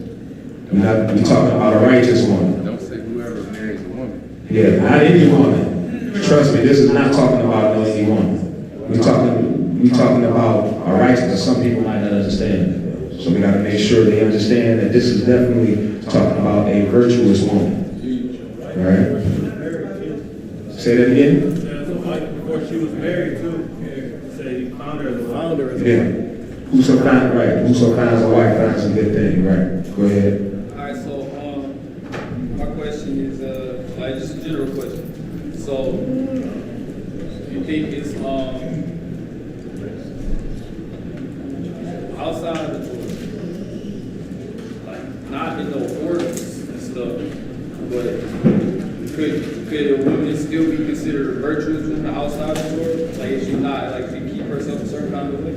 We're talking about a righteous woman. Don't say whoever marries a woman. Yeah, not any woman. Trust me, this is not talking about no any woman. We're talking about a righteous. Some people might not understand. So we got to make sure they understand that this is definitely talking about a virtuous woman. All right? Say that again? Before she was married too, say you found her as a founder as Yeah. Whoso finds a wife finds a good thing. Right. Go ahead. All right, so my question is like just a general question. So you think it's outside of the Torah, like not in the orders and stuff, but could a woman still be considered a virtuous woman outside of the Torah? Like if she's not, like if she keep herself a certain kind of way?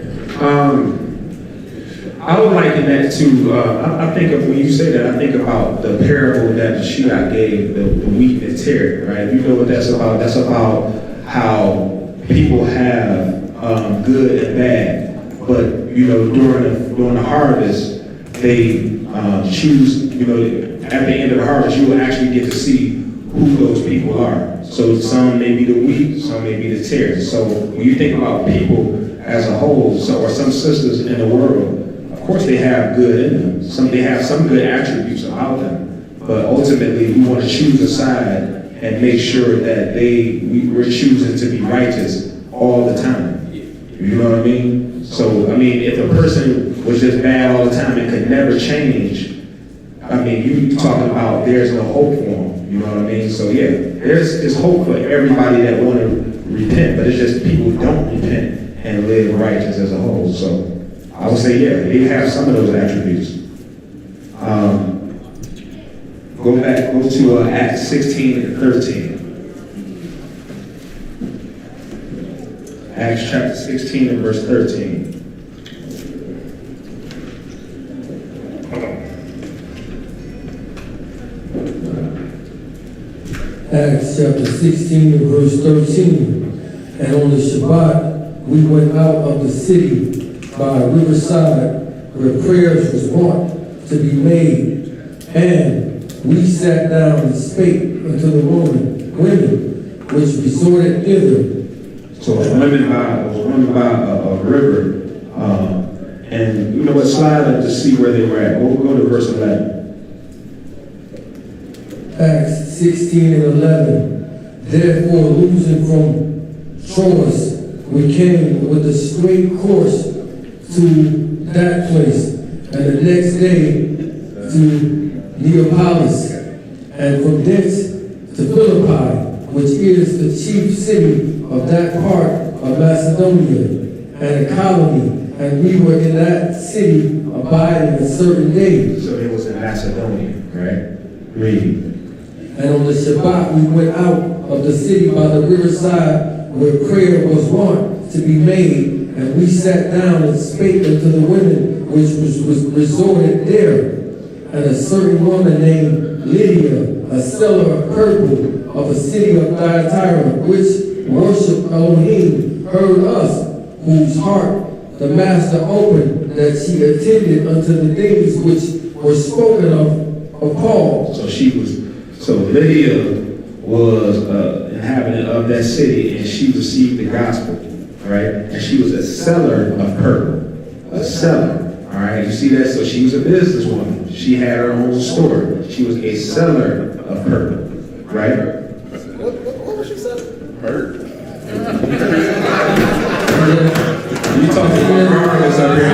I would liken that to, I think of, when you say that, I think about the parable that the Shiach gave, the wheat and the tare, right? You know what that's about? That's about how people have good and bad, but, you know, during the harvest, they choose, you know, at the end of the harvest, you will actually get to see who those people are. So some may be the wheat, some may be the tares. So when you think about people as a whole, or some sisters in the world, of course they have good in them. They have some good attributes about them. But ultimately, we want to choose a side and make sure that we're choosing to be righteous all the time. You know what I mean? So, I mean, if a person was just bad all the time and could never change, I mean, you talking about there's no hope for them. You know what I mean? So, yeah, there's hope for everybody that want to repent, but it's just people who don't repent and live righteous as a whole. So, I would say, yeah, they have some of those attributes. Go to Acts 16 and 13. Acts chapter 16 and verse 13. Acts chapter 16 and verse 13. And on the Shabbat, we went out of the city by a riverside where prayers was wont to be made. And we sat down and spake unto the women which resorted thither. So it was women by a river. And you know what, slide up to see where they were at. We'll go to verse 11. Acts 16 and 11. Therefore, losing from Troas, we came with a straight course to that place, and the next day to Neapolis, and from thence to Philippi, which is the chief city of that part of Macedonia, and a colony, and we were in that city abiding a certain day. So it was in Macedonia, right? Read. And on the Shabbat we went out of the city by the riverside where prayer was wont to be made, and we sat down and spake unto the women which was resorted there. And a certain woman named Lydia, a seller of purple of a city of Thyatira, which worshiped Elohim, heard us, whose heart the master opened, that she attended unto the things which were spoken of Paul. So Lydia was an inhabitant of that city, and she received the gospel, right? And she was a seller of purple, a seller, all right? You see that? So she was a businesswoman. She had her own store. She was a seller of purple, right? What was she selling? Hurt. You talking about garments up here?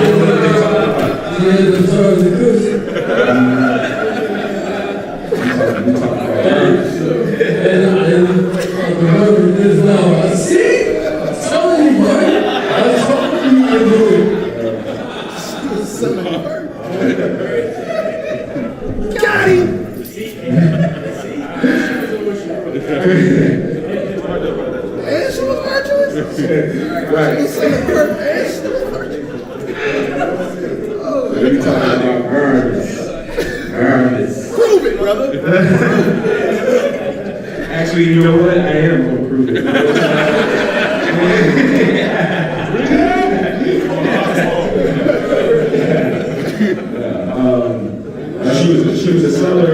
Yeah, the Charles and Kush. You talking about garments? And the murder is now. I see? I told you, boy. I told you to do it. Got him! And she was virtuous? Right. She said her and she was virtuous. You talking about garments? Garments. Prove it, brother. Actually, you know what? I am going to prove it. She was a seller.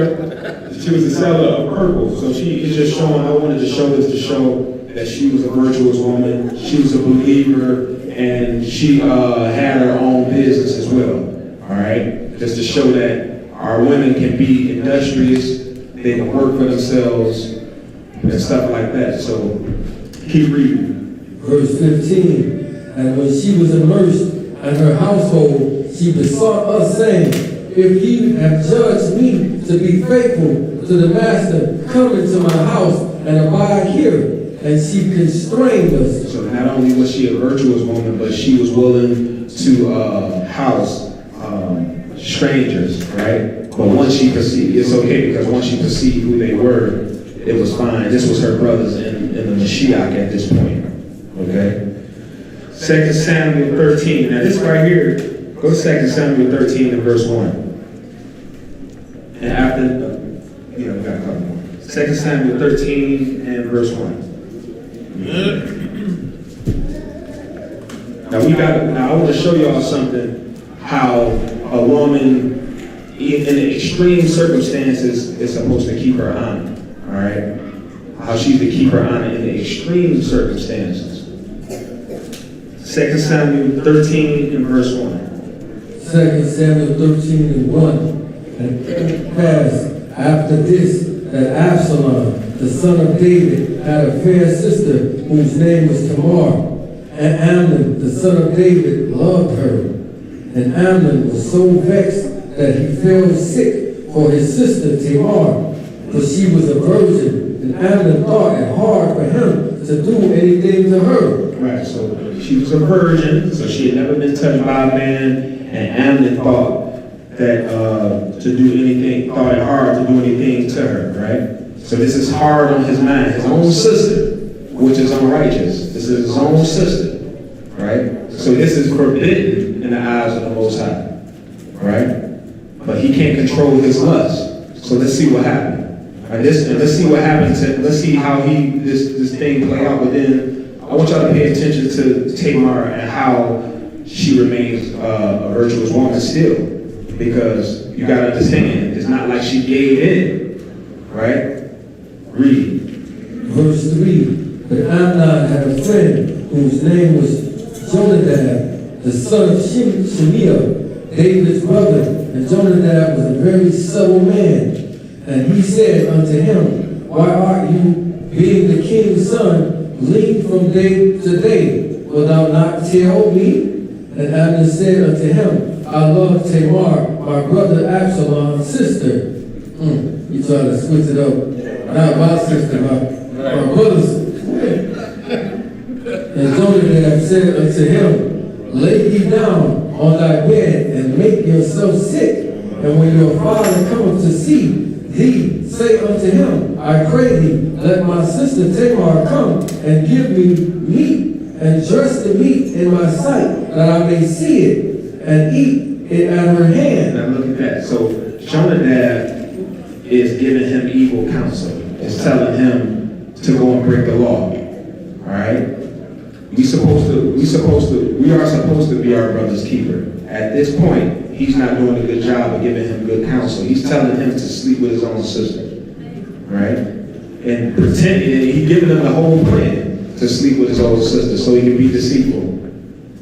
She was a seller of purple. So she is just showing. I wanted to show this to show that she was a virtuous woman. She was a believer, and she had her own business as well. All right, just to show that our women can be industrious. They can work for themselves and stuff like that. So keep reading. Verse 15. And when she was immersed and her household, she besought us, saying, if ye have judged me to be faithful to the master, come into my house and abide here. And she constrained us. So not only was she a virtuous woman, but she was willing to house strangers, right? But once she perceived, it's okay, because once she perceived who they were, it was fine. This was her brothers in the Mashiach at this point, okay? 2 Samuel 13. Now this right here, go to 2 Samuel 13 and verse 1. And after, we got a couple more. 2 Samuel 13 and verse 1. Now I want to show y'all something, how a woman in the extreme circumstances is supposed to keep her honor, all right? How she's to keep her honor in the extreme circumstances. 2 Samuel 13 and verse 1. 2 Samuel 13 and 1. And it came to pass after this that Absalom, the son of David, had a fair sister whose name was Tamar. And Amnon, the son of David, loved her. And Amnon was so vexed that he fell sick for his sister Tamar, for she was a virgin. And Amnon thought it hard for him to do anything to her. Right, so she was a virgin, so she had never been touched by a man, and Amnon thought that thought it hard to do anything to her, right? So this is hard on his mind. His own sister, which is unrighteous. This is his own sister, right? So this is forbidden in the eyes of the Most High, right? But he can't control his lust. So let's see what happened. Right, let's see what happens. Let's see how this thing play out. But then I want y'all to pay attention to Tamar and how she remains a virtuous woman still, because you gotta understand, it's not like she gave in, right? Read. Verse 3. But Amnon had a friend whose name was Jonadab, the son of Shimeah, David's brother. And Jonadab was a very subtle man. And he said unto him, why art you, being the king's son, lean from day to day? Wilt thou not tell me? And Abner said unto him, I love Tamar, my brother Absalom's sister. You try to switch it up. Not my sister, my brother's. And Jonadab said unto him, lay thee down on thy bed and make yourself sick. And when your father cometh to see thee, say unto him, I pray thee, let my sister Tamar come and give me meat and dress the meat in my sight, that I may see it and eat it at her hand. Now look at that. So Jonadab is giving him evil counsel. It's telling him to go and break the law. All right. We are supposed to be our brother's keeper. At this point, he's not doing a good job of giving him good counsel. He's telling him to sleep with his own sister. Right? And pretending he's giving him the whole plan to sleep with his own sister so he can be deceitful.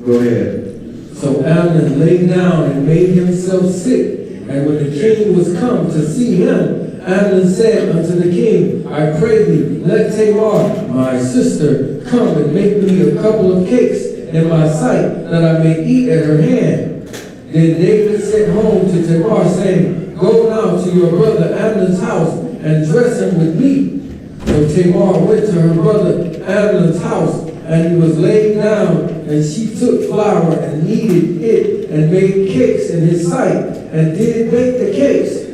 Go ahead. So Abner lay down and made himself sick. And when the king was come to see him, Abner said unto the king, I pray thee, let Tamar, my sister, come and make me a couple of cakes in my sight, that I may eat at her hand. Then David sent home to Tamar, saying, go now to your brother Abner's house, and dress him with meat. So Tamar went to her brother Abner's house, and he was laid down, and she took flour and kneaded it, and made cakes in his sight, and did bake the cakes.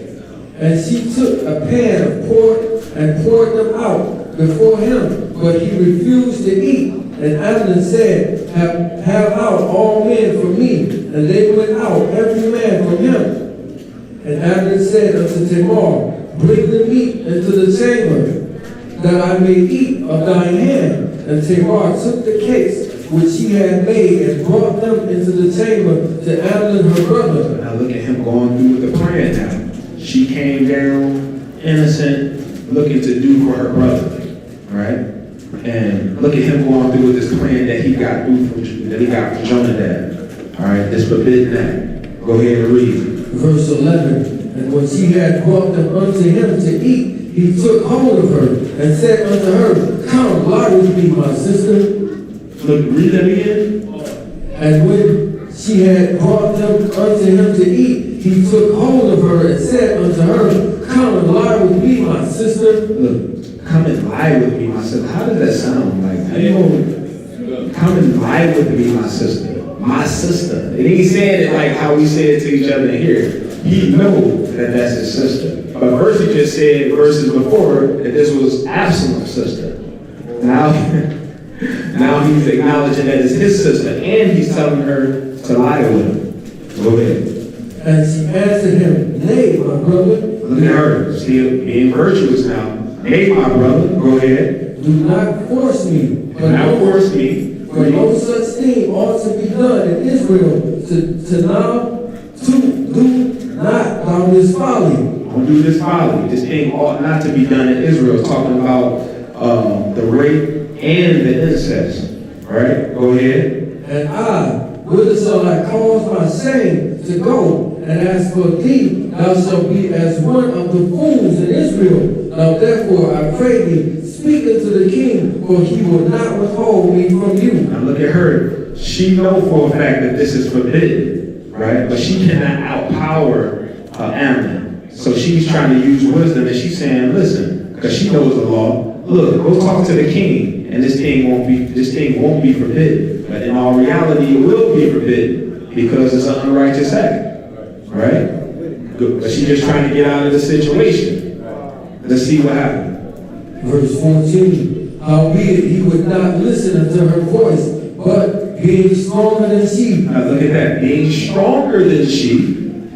And she took a pan of pork and poured them out before him, but he refused to eat. And Abner said, have out all men from me. And they went out, every man from him. And Abner said unto Tamar, bring the meat into the chamber, that I may eat of thine hand. And Tamar took the cakes which she had made and brought them into the chamber to Abner her brother. Now look at him going through with the plan now. She came down innocent, looking to do for her brother, right? And look at him going through with this plan that he got from Jonadab. All right, this forbidden act. Go ahead and read. Verse 11. And when she had brought them unto him to eat, he took hold of her and said unto her, come, lie with me, my sister. Look, read that again. And when she had brought them unto him to eat, he took hold of her and said unto her, come and lie with me, my sister. Look, come and lie with me, my sister. How does that sound? Like, how you gonna come and lie with me, my sister? My sister. And he said it like how we say it to each other in here. He knows that that's his sister. But first he just said verses before that this was Absalom's sister. Now he's acknowledging that it's his sister, and he's telling her to lie with him. Go ahead. And she answered him, nay, my brother. Look at her, still being virtuous now. Hey, my brother, go ahead. Do not force me. Do not force me. For no such thing ought to be done in Israel to do not thou this folly. Don't do this folly. This thing ought not to be done in Israel. It's talking about the rape and the incest. All right, go ahead. And whither shall I cause my shame to go? And as for thee, thou shalt be as one of the fools in Israel. Now therefore I pray thee, speak unto the king, for he will not withhold me from you. Now look at her. She knows for a fact that this is forbidden, right? But she cannot outpower Amnon. So she's trying to use wisdom, and she's saying, listen, because she knows the law. Look, go talk to the king, and this thing won't be forbidden. But in all reality, it will be forbidden because it's an unrighteous act. Right? Good. But she's just trying to get out of the situation. Let's see what happens. Verse 14. Howbeit he would not listen unto her voice, but being stronger than she. Now look at that. Being stronger than she.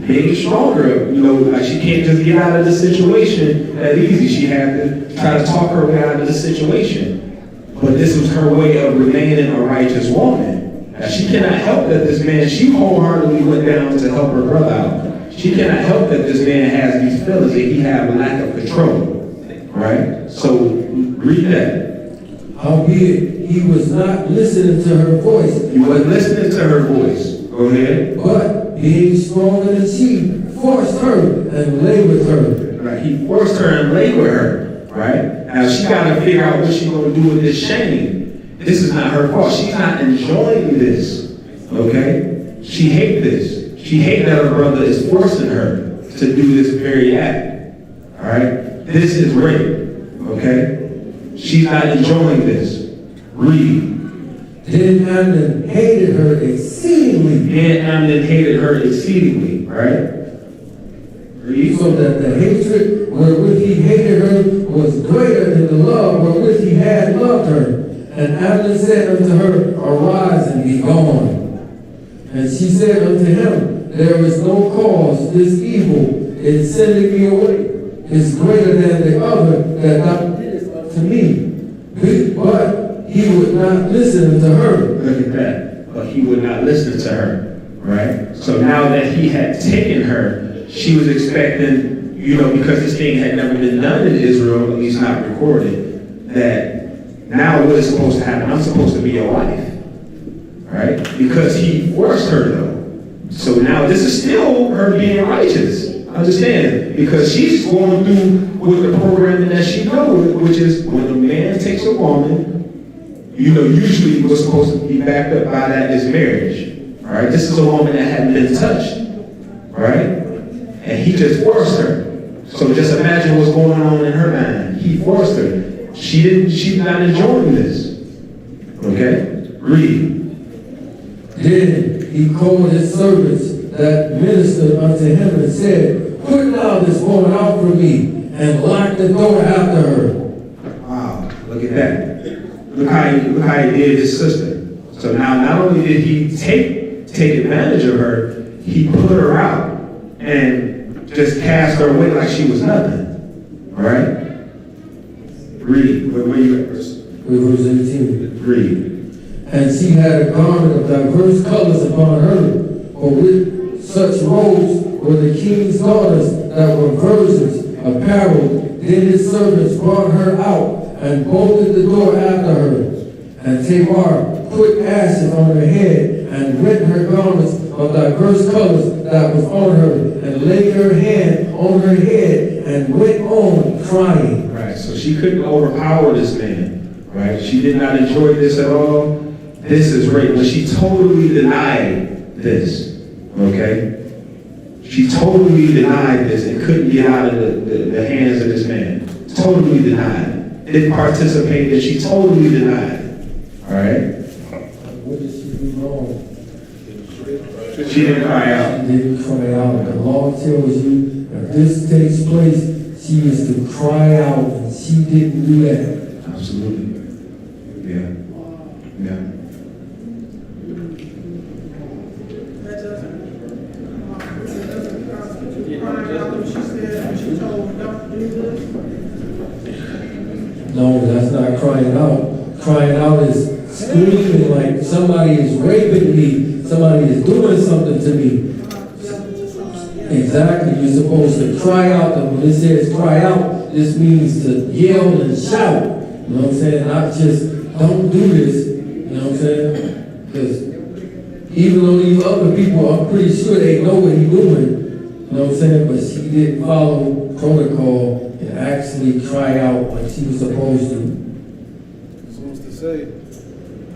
Being stronger. You know, like she can't just get out of the situation that easy. She had to try to talk her way out of the situation. But this was her way of remaining a righteous woman. Now, she cannot help that this man, she wholeheartedly went down to help her brother out. She cannot help that this man has these feelings that he has a lack of control. Right? So, read that. Howbeit he was not listening to her voice. He wasn't listening to her voice. Go ahead. But being stronger than she, forced her and lay with her. Right? He forced her and lay with her. Right? Now, she got to figure out what she's going to do with this shame. This is not her fault. She's not enjoying this. Okay? She hate this. She hate that her brother is forcing her to do this very act. All right? This is rape. Okay? She's not enjoying this. Read. Then Amnon hated her exceedingly. Then Amnon hated her exceedingly. Right? Read. So that the hatred wherewith he hated her was greater than the love wherewith he had loved her. And Amnon said unto her, Arise and be gone. And she said unto him, There is no cause, this evil in sending me away is greater than the other that thou didst unto me. But he would not listen unto her. Look at that. But he would not listen to her. Right? So now that he had taken her, she was expecting, because this thing had never been done in Israel, at least not recorded, that now what is supposed to happen? I'm supposed to be your wife. Right? Because he forced her though. So now this is still her being righteous. Understand? Because she's going through with the programming that she knows, which is when a man takes a woman, usually what's supposed to be backed up by that is marriage. All right? This is a woman that hadn't been touched. Right? And he just forced her. So just imagine what's going on in her mind. He forced her. She's not enjoying this. Okay? Read. Then he called his servants that ministered unto him and said, Put now this woman out from me, and lock the door after her. Wow, look at that. Look how he did his sister. So now not only did he take advantage of her, he put her out and just cast her away like she was nothing. All right? Read. Where you at? Verse 18. Read. And she had a garment of diverse colors upon her, for with such robes were the king's daughters that were virgins apparelled. Then his servants brought her out and bolted the door after her. And Tamar put ashes on her head and rent her garments of diverse colors that was on her, and laid her hand on her head and went on crying. Right, so she couldn't overpower this man. Right? She did not enjoy this at all. This is rape. But she totally denied this. Okay? She totally denied this and couldn't get out of the hands of this man. Totally denied. Didn't participate and she totally denied. Alright? What did she do wrong? She didn't cry out. She didn't cry out. The law tells you if this takes place, she is to cry out, and she didn't do that. Absolutely. Yeah. Yeah. That doesn't constitute crying out when she said, she told don't do this. No, that's not crying out. Crying out is screaming like somebody is raping me, somebody is doing something to me. Exactly, you're supposed to cry out. And when it says cry out, this means to yell and shout. You know what I'm saying? Not just don't do this. You know what I'm saying? Because even though these other people, I'm pretty sure they know what he's doing. You know what I'm saying? But she didn't follow protocol and actually cry out like she was supposed to. So what's to say,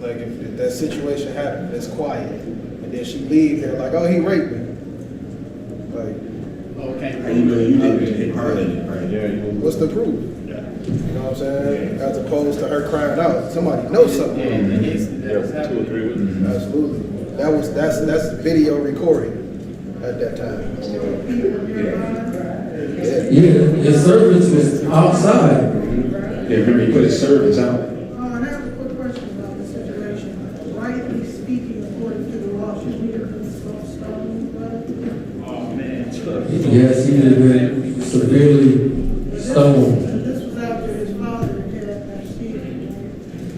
like if that situation happened, it's quiet, and then she leave there like, oh, he raped me. Like, Okay. You didn't hit part of it, right? yeah, what's the proof? You know what I'm saying? As opposed to her crying out, somebody knows something. Yeah, in the instant that was happening. 2 or 3 witnesses. Absolutely. That's video recording at that time. Yeah, his servants was outside. Yeah, remember he put his servants out. I have a quick question about the situation. Rightly speaking, according to the law, should we have been stoned? Oh, man. Yes, he would have been severely stoned. This was after his father had Stephen.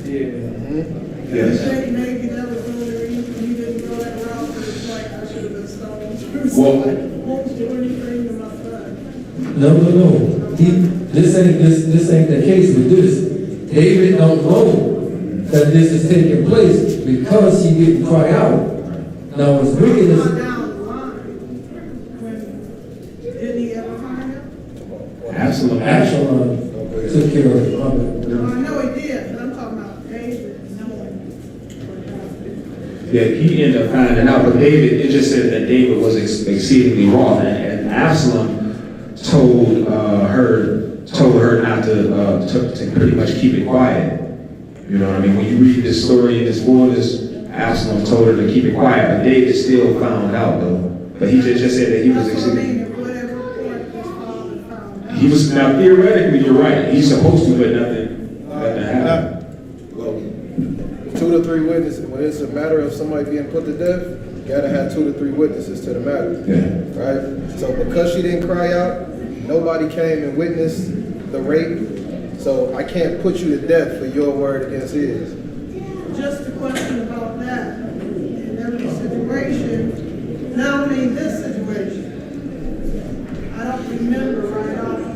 Yeah. Yes. Maybe that was the only reason he didn't go that route, but it's like, I should have been stoned. Well- Won't do anything to my son. No. This ain't the case with this. David don't know that this is taking place because he didn't cry out. Now it's wickedness. Down the line, when, did he ever find out? Absolutely. Absalom took care of it. Well, I know he did, but I'm talking about David knowing what happened. Yeah, he ended up finding out, but David, it just said that David was exceedingly wroth, and Absalom told her not to pretty much keep it quiet. You know what I mean? When you read this story in this fullness, Absalom told her to keep it quiet, but David still found out though. But he just said that he was exceedingly. He was, now theoretically, you're right. He's supposed to, but nothing happened. 2 to 3 witnesses. When it's a matter of somebody being put to death, you gotta have 2 to 3 witnesses to the matter. Yeah. Right? So because she didn't cry out, nobody came and witnessed the rape. So I can't put you to death for your word against his. Just a question about that. In every situation, now I mean this situation, I don't remember right off of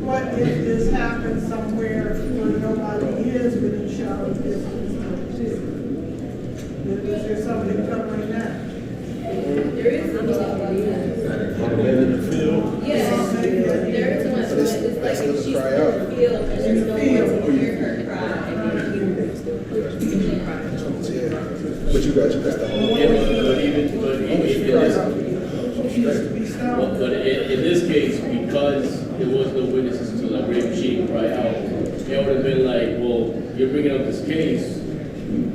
what if this happened somewhere where nobody is within shot of distance of two? Is there something covering that? There is something about that. Yes, there is one, but it's like if she's in the field and there's no one to hear her cry, and then you still put her cry. But you got the whole. But in this case, because there was no witnesses to the rape, she didn't cry out. It would have been like, well, you're bringing up this case,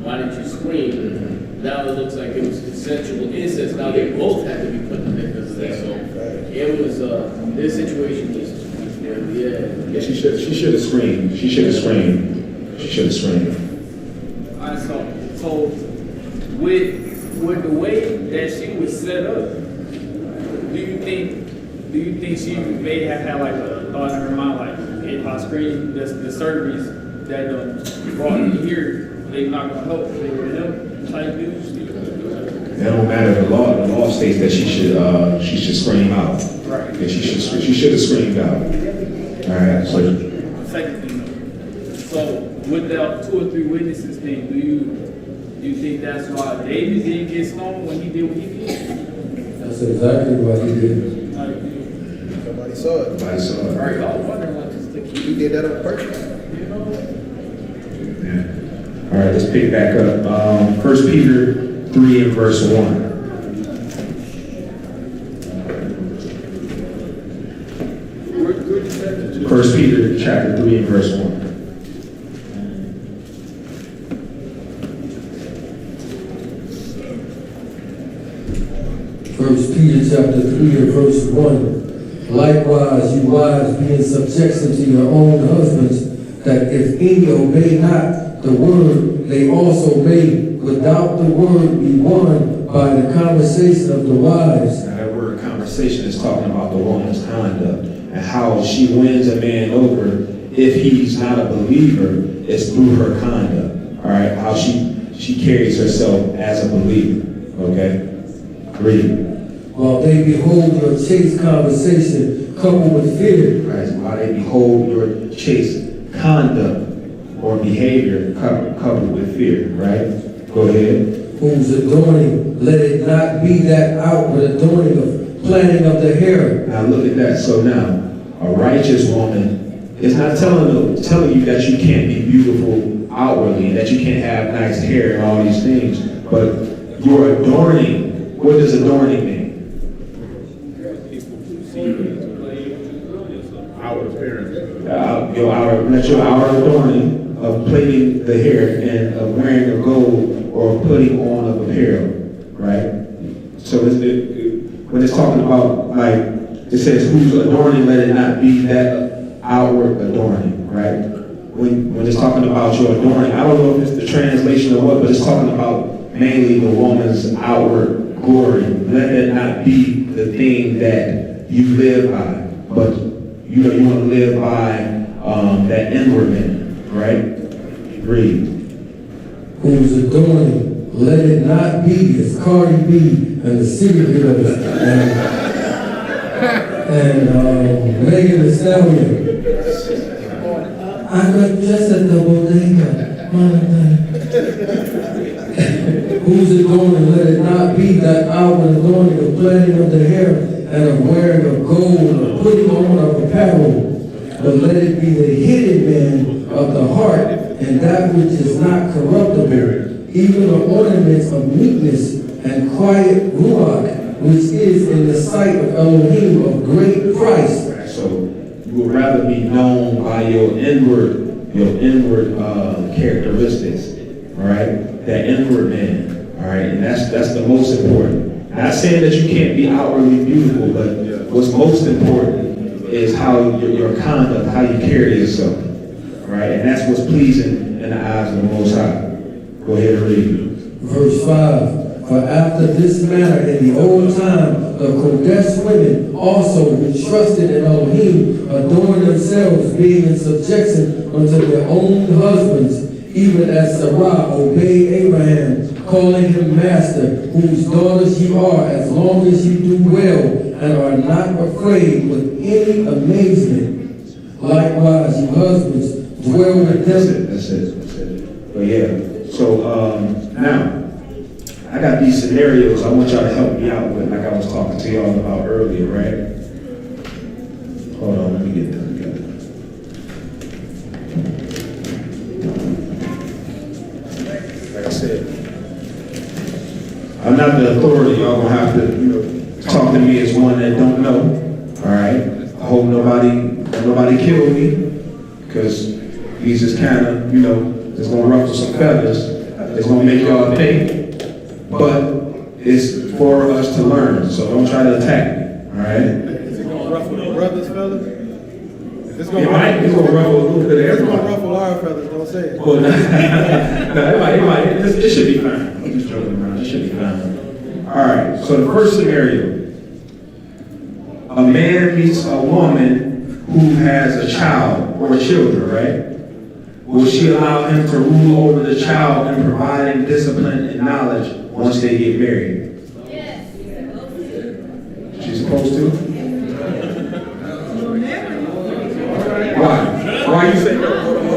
why didn't you scream? Now it looks like it was consensual incest. Now they both had to be put to death because of that. So it was this situation was Yeah, she should have screamed. She should have screamed. All right, so with the way that she was set up, do you think she may have had like a thought in her mind, like, if I scream, the surgeries that brought me here, they're not gonna help. They would help. Type dudes. It don't matter. The law states that she should scream out. Right. Yeah, she should have screamed out. All right. So second thing, so with the 2 or 3 witnesses thing, do you think that's why David didn't get stoned when he did what he did? That's exactly what he did. Nobody saw it. I saw it. Right, I was wondering, like, just the key. You did that on purpose. Yeah. All right. Let's pick back up. 1 Peter 3 and verse 1. First Peter chapter 3 and verse 1. First Peter chapter 3 and verse 1. Likewise, you wives, be in subjection to your own husbands, that if any obey not the word, they also may, without the word, be won by the conversation of the wives. Now that word conversation is talking about the woman's conduct and how she wins a man over if he's not a believer. It's through her conduct. All right, how she carries herself as a believer. Okay, read. While they behold your chaste conversation coupled with fear. Right, while they behold your chaste conduct or behavior coupled with fear. Right. Go ahead. Whose adorning, let it not be that outward adorning of plaiting of the hair. Now look at that. So now, a righteous woman is not telling you that you can't be beautiful outwardly and that you can't have nice hair and all these things, but your adorning. What does adorning mean? Our appearance. Your outer adorning of plaiting the hair and of wearing a gold or putting on of apparel, right? So when it's talking about, like, it says, whose adorning, let it not be that outward adorning, right? When it's talking about your adorning, I don't know if it's the translation or what, but it's talking about mainly the woman's outward glory. Let that not be the thing that you live by, but you want to live by that inward man, right? Read. Whose adorning, let it not be as Cardi B and the City Girls and Megan Thee Stallion. I got dressed at the bodega. Whose adorning, let it not be that outward adorning of plaiting of the hair and of wearing of gold or putting on of apparel, but let it be the hidden man of the heart, and that which is not corruptible, even the ornaments of meekness and quiet ruach, which is in the sight of Elohim of great price. So you would rather be known by your inward characteristics, all right? That inward man, all right? And that's the most important. Not saying that you can't be outwardly beautiful, but what's most important is how your conduct, how you carry yourself, all right? And that's what's pleasing in the eyes of the Most High. Go ahead and read. Verse 5. For after this manner in the old time, the Kodesh women also who trusted in Elohim adorned themselves, being in subjection unto their own husbands, even as Sarah obeyed Abraham, calling him master, whose daughters ye are, as long as ye do well, and are not afraid with any amazement. Likewise, ye husbands, dwell with them. That's it. But yeah, so now, I got these scenarios I want y'all to help me out with, like I was talking to y'all about earlier, right? Hold on, let me get them together. Like I said, I'm not the authority. Y'all gonna have to, talk to me as one that don't know. All right. I hope nobody kill me, because these is kind of, it's gonna ruffle some feathers. It's gonna make y'all think. But it's for us to learn, so don't try to attack me, all right? Is it gonna ruffle the brothers, fellas? It's It might. It's gonna ruffle a little bit of It's everybody. gonna ruffle our feathers, don't say it. Well, it might. It should be fine. I'm just joking around. It should be fine. All right. So the first scenario: a man meets a woman who has a child or children, right? Will she allow him to rule over the child and providing discipline and knowledge once they get married? Yes. She's supposed to? Why? Why you say no?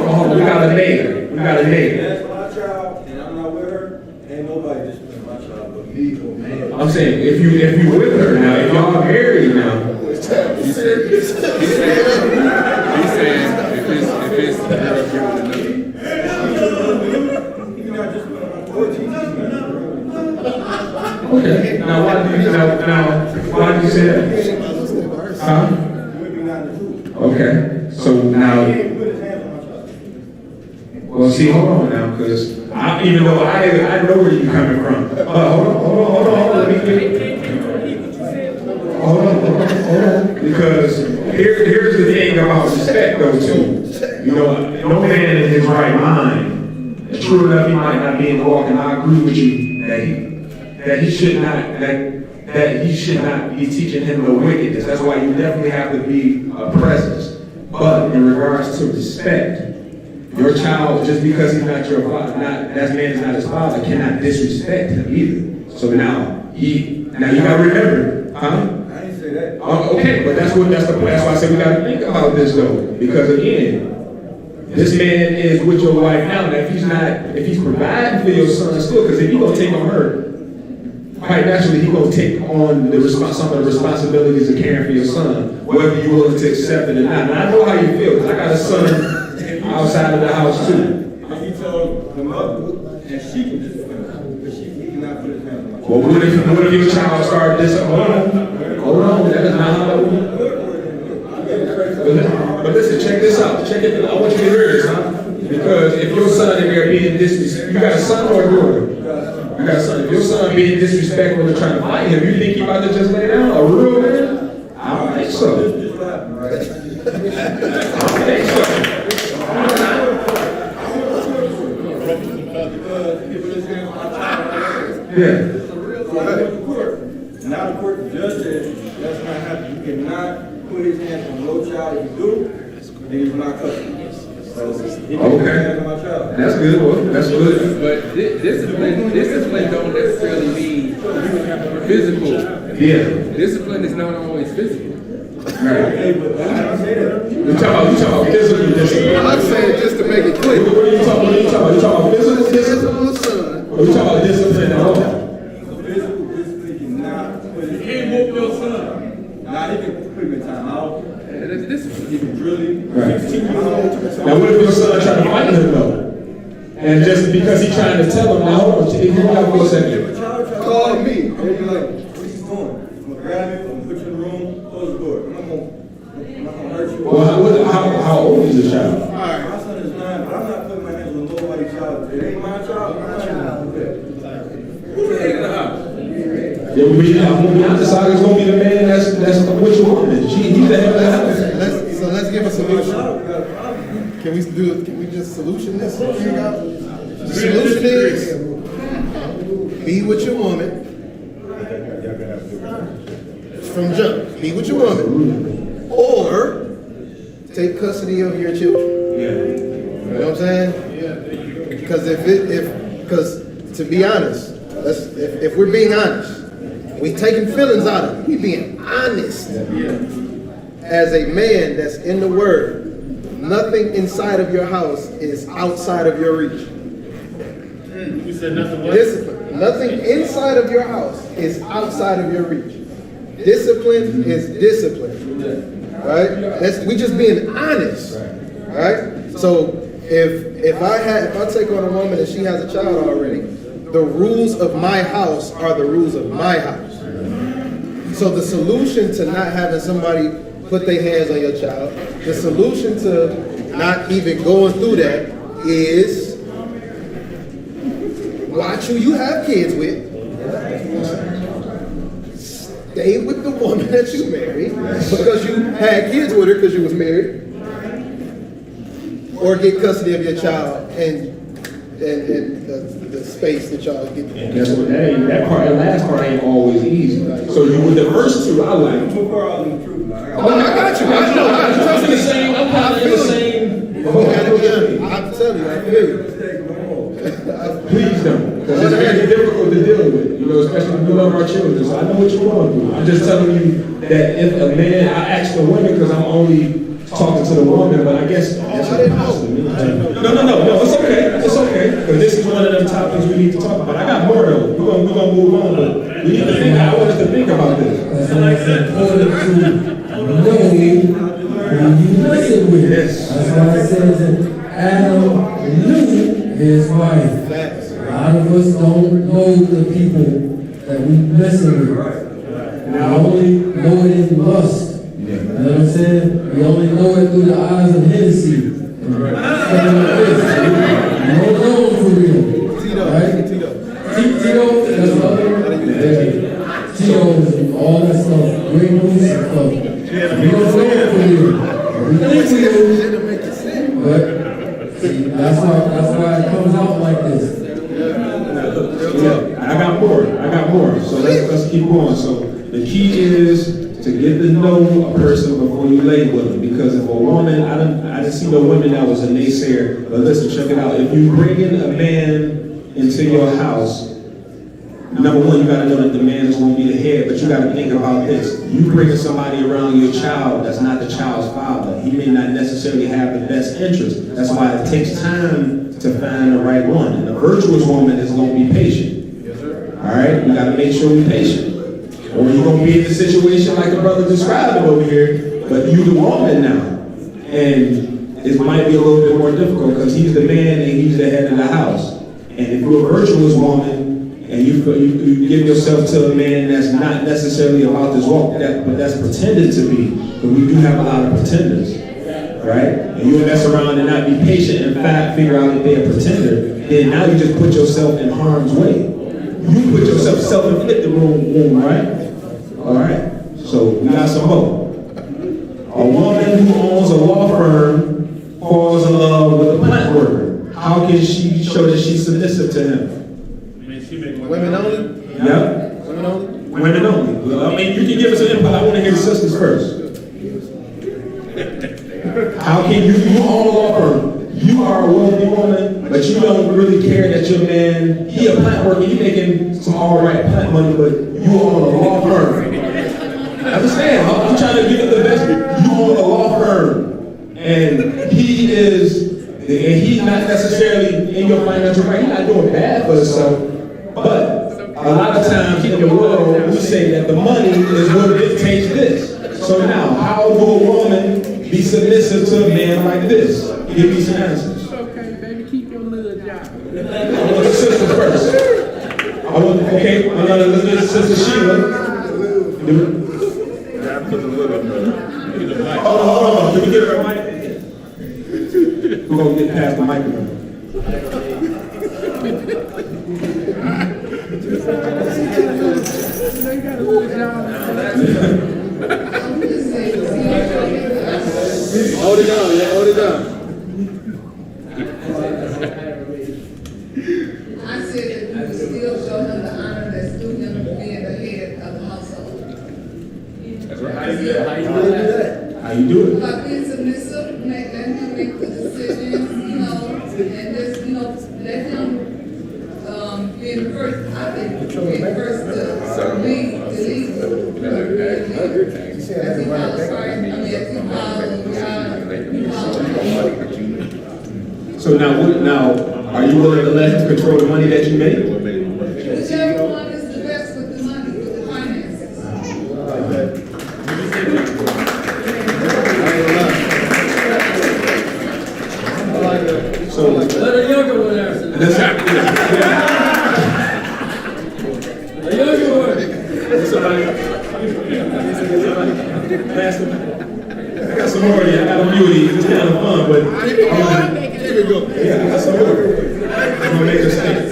Oh, we got a neighbor. That's my child, and I'm not with her. Ain't nobody disciplining my child but me or man. I'm saying, if you with her now, if y'all married now. He said, if it's Okay. Now why do you say that? Huh? Okay. So now. Well, see, hold on now, because even though I know where you're coming from. Hold on. Let me get. Hold on. Because here's the thing about respect, though, too. No man in his right mind, and true enough, he might not be in the walk, and I agree with you that he should not be teaching him the wickedness. That's why you definitely have to be a presence. But in regards to respect, your child, just because he's not your father, that man is not his father, cannot disrespect him either. So now you gotta remember, huh? I ain't say that. Okay, but that's why I said we gotta think about this though, because again, this man is with your wife now. Now if he's providing for your son still, because if he gonna take on her, quite naturally he gonna take on some of the responsibilities of caring for your son, whether you're willing to accept it or not. And I know how you feel, because I got a son outside of the house too. And he told the mother, and she can discipline him, but he cannot put his hands on my child. Well, what if your child started hold on, that is not how that works. But listen, check this out. Check it. I want you to hear this, huh? Because if your son in there being disrespectful, you got a son or a daughter? You got a son. If your son being disrespectful and trying to fight him, you think he about to just lay down? A real man? I don't think so. I don't think so. Yeah. Now the court judge said that's not happening. You cannot put his hands on no child. If you do, then he's not custody. So he can put his hands on my child. That's good. Well, that's good. But discipline don't necessarily mean physical. Yeah. Discipline is not always physical. Right. Okay, but I didn't say that. You talking about physical discipline. I'm saying just to make it clear. What are you talking about? You talking about physical discipline? On the son. Or you talking about discipline at all? Physical discipline cannot put his hands on your son. Now he can put him in time out. That's discipline. He can really. Right. Now what if your son trying to fight him though? And just is because he's trying to tell him, now hold on, if you hold out for a second. Call me. And you're like, what are you doing? I'm gonna grab you, I'm gonna put you in the room, close the door. I'm not gonna hurt you. Well, how old is the child? All right, my son is 9, but I'm not putting my hands on nobody's child. It ain't my child, my child. Who's the head of the house? Yeah, I'm gonna be honest, it's gonna be the man that's what you wanted. He's the head of the house. So let's give a solution. Can we just solution this? The solution is be with your woman. From jump, be with your woman, or take custody of your children. You know what I'm saying? Because to be honest, if we're being honest, we taking feelings out of it. We being honest. As a man that's in the Word, nothing inside of your house is outside of your reach. You said nothing what? Discipline. Nothing inside of your house is outside of your reach. Discipline is discipline. Right? We just being honest. Right? So if I take on a woman and she has a child already, the rules of my house are the rules of my house. So the solution to not having somebody put their hands on your child, the solution to not even going through that is watch who you have kids with. Stay with the woman that you married because you had kids with her because you was married. Or get custody of your child and the space that y'all get. And guess what? That last part ain't always easy. So you with the first two, I like. Too far out in the truth, man. I got you. I know. I'm in the same. I'm probably in the same. I'm telling you, I feel you. Please don't, because it's very difficult to deal with. You know, especially when we love our children. So I know what you're going through. I'm just telling you that if a man, I ask the women because I'm only talking to the woman, but I guess that's what happens to me. No, it's okay. It's okay. Because this is one of them topics we need to talk about. I got more though. We're gonna move on, but we need to think. I want us to think about this. That's important to know who you listen with. Yes. That's why it says that Adam knew his wife. A lot of us don't know the people that we listen with. We only know it in lust. You know what I'm saying? We only know it through the eyes of Hennessy. You don't know for real. Right? Tito, that's other. Tito's and all that stuff. Great moves and stuff. We don't know it for real. We think we do. But see, that's why it comes out like this. I got more. So let's keep going. So the key is to get to know a person before you lay with them. Because if a woman, I didn't see no women that was a naysayer, but listen, check it out. If you bring in a man into your house, number one, you gotta know that the man is gonna be the head, but you gotta think about this. You bringing somebody around your child that's not the child's father. He may not necessarily have the best interest. That's why it takes time to find the right one. And a virtuous woman is gonna be patient. All right, we gotta make sure we're patient. Or you're going to be in a situation like the brother described over here, but you the woman now. And it might be a little bit more difficult because he's the man and he's the head of the house. And if you're a virtuous woman and you give yourself to a man that's not necessarily about this walk, but that's pretended to be, because we do have a lot of pretenders, right? And you mess around and not be patient and figure out that they're a pretender, then now you just put yourself in harm's way. You put yourself self-inflicted wound, right? All right. So we got some more. A woman who owns a law firm falls in love with a plant worker. How can she show that she's submissive to him? Women only? Yeah. Women only? Women only. Well, I mean, you can give us an input. I want to hear the sisters first. How can you own a law firm? You are a wealthy woman, but you don't really care that your man, he a plant worker, you making some all right plant money, but you own a law firm. Understand, I'm trying to give it the best. You own a law firm, and he's not necessarily in your financial right. He's not doing bad for himself, but a lot of times in the world, we say that the money is what dictates this. So now, how do a woman be submissive to a man like this? Give me some answers. Okay, baby, keep your little job. Okay, let's do Sister Sheila. Hold on. Can we get her a mic? We're gonna get past the microphone. Hold it down, yeah, hold it down. I said that we would still show him the honor that's due him for being the head of the household. That's right. How you do that? How you do it? By being submissive, let him make the decisions, and just, let him be the first, I think, be the first to lead. As he follows Christ, as he follows God, So now, are you willing to let him control the money that you make? whichever one is the best with the money, with the finances. So let a younger one answer. The younger one. Somebody. I got some more here. I got a few of these. It's kind of fun, but here we go. Yeah, I got some more. I'm gonna make a statement.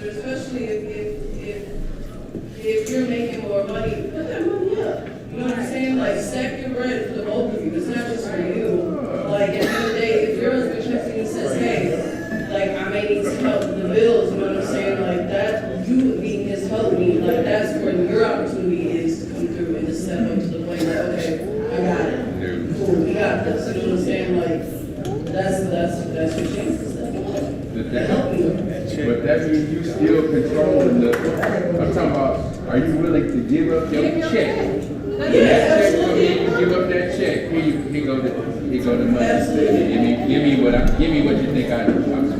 Especially if you're making more money, put that money up. You know what I'm saying? Like, stack your bread for the both of you. It's not just for you. Like, at the end of the day, if your husband checks in and says, hey, like, I may need some help with the bills, you know what I'm saying? Like, that, you being his husband, like, that's where your opportunity is to come through and to step up to the plate. Like, okay, I got it. Cool, we got this. You know what I'm saying? Like, that's your chance. But that means you still controlling I'm talking about, are you willing to give up your check? Give up that check. Here go the money. Give me what you think I'm supposed to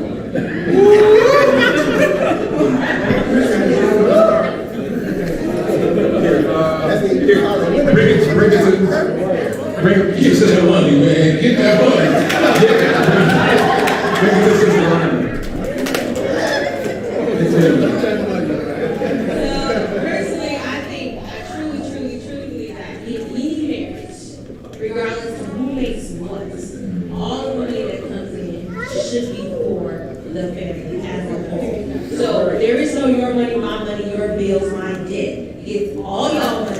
Bring it to the money, man. Get that money. Bring it to Sister Lonnie. Personally, I truly believe that in any marriage, regardless of who makes what, all the money that comes in should be for the family as a whole. So there is no your money, your bills, my debt. It's all y'all money.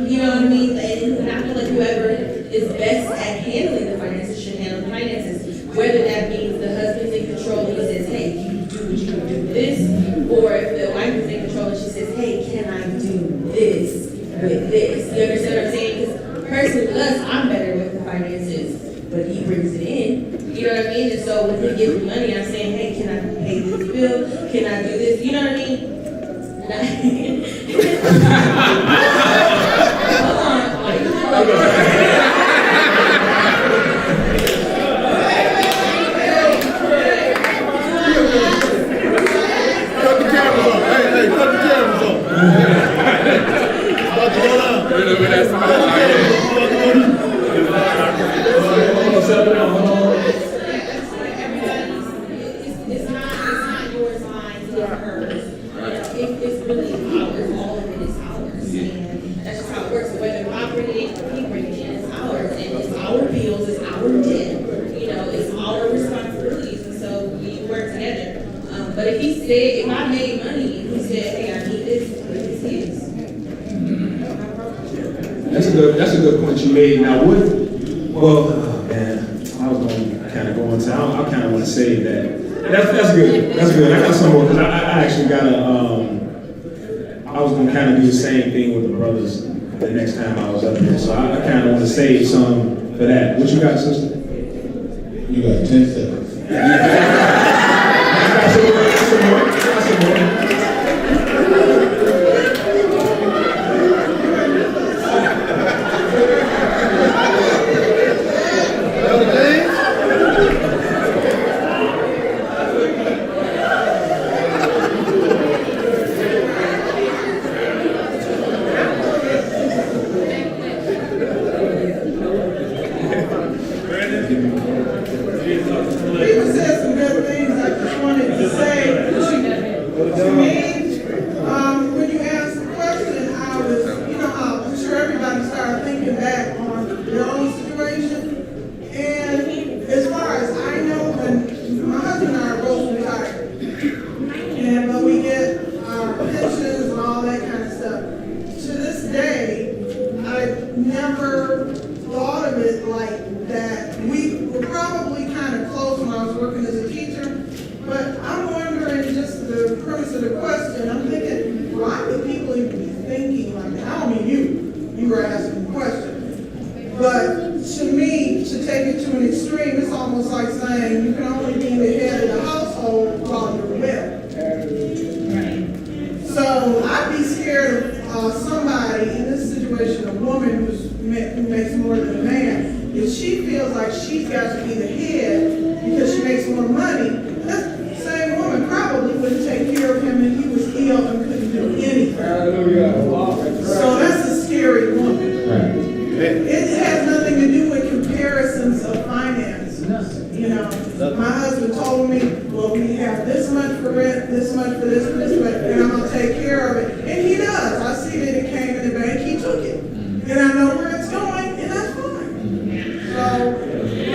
You know what I mean? And I feel like whoever is best at handling the finances should handle the finances. Whether that means the husband's in control and he says, hey, you can do this, or if the wife is in control and she says, hey, can I do this with this? You understand what I'm saying? Because personally with us, I'm better with the finances, but he brings it in. You know what I mean? And so when he gives me money, I'm saying, hey, can I pay this bill? Can I do this? You know what I mean? Cut the cameras off. Hey, cut the cameras off. It's about to go down. It's not yours, mine, or hers. It's really ours. All of it is ours. And that's just how it works. Whether I bring it in or he bring it in, it's ours. And it's our bills, it's our debt. It's our responsibilities. And so we work together. But if he said, if I made money and he said, hey, I need this, it's his. That's a good point you made. Now man, I was going to kind of go into, I kind of want to say that. That's good. That's good. I got some more because I actually got I was going to kind of do the same thing with the brothers the next time I was up there. So I kind of want to save some for that. What you got, sister? You got 10 seconds. I got some more. People said some good things. thinking like that. I don't mean you were asking questions. But to me, to take it to an extreme, it's almost like saying you can only be the head of the household while you're well. So I'd be scared of somebody in this situation, a woman who makes more than a man, if she feels like she's got to be the head because she makes more money, that same woman probably wouldn't take care of him and he was ill and couldn't do anything. So that's a scary woman. It has nothing to do with comparisons of finances. You know, my husband told me, well, we have this much for rent, this much for this, and I'm gonna take care of it. And he does. I see that it came in the bank, he took it. And I know where it's going, and that's fine. So,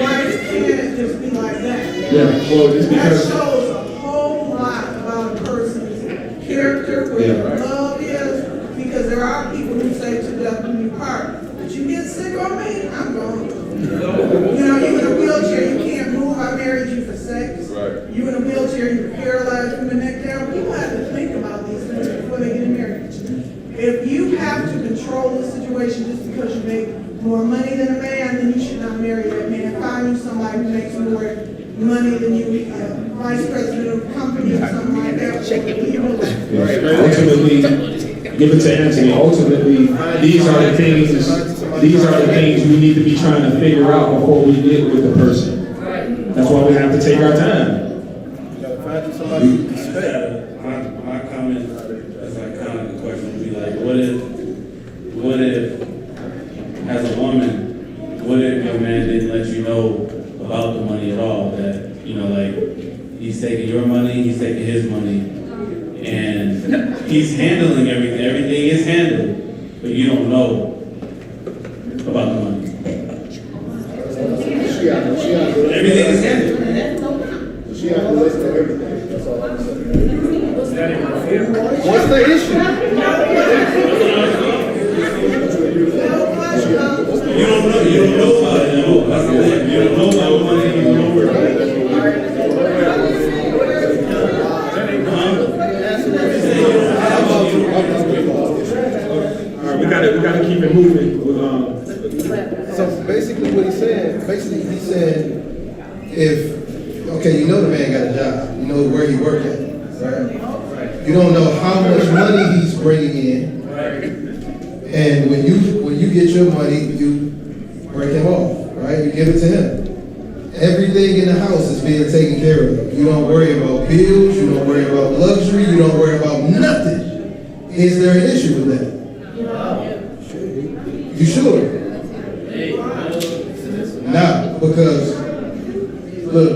life can't just be like that. Yeah, well, it's because that shows a whole lot about a person's character, where their love is, because there are people who say to death when you part, but you get sick on me, I'm gone. You know, you're in a wheelchair, you can't move, I married you for sex. Right. You're in a wheelchair, you're paralyzed from the neck down. People have to think about these things before they get married. If you have to control the situation just because you make more money than a man, then you should not marry that man. Find you somebody who makes more money than you, vice president of a company or something like that. ultimately, give it to Anthony. Ultimately, these are the things we need to be trying to figure out before we get with the person. That's why we have to take our time. My comment, as I kind of the question would be like, what if, as a woman, what if your man didn't let you know about the money at all? That, you know, like, he's taking your money, he's taking his money, and he's handling everything. Everything is handled, but you don't know about the money. Everything is handled. She has to listen to everything. That's all I'm saying. What's the issue? You don't know about it. You don't know about money. You don't know where it is. All right, we gotta keep it moving. So basically what he's saying, he's saying, okay, you know the man got a job, you know where he work at, right? You don't know how much money he's bringing in, and when you get your money, you break him off, right? You give it to him. Everything in the house is being taken care of. You don't worry about bills, you don't worry about luxury, you don't worry about nothing. Is there an issue with that? You sure? No, because look,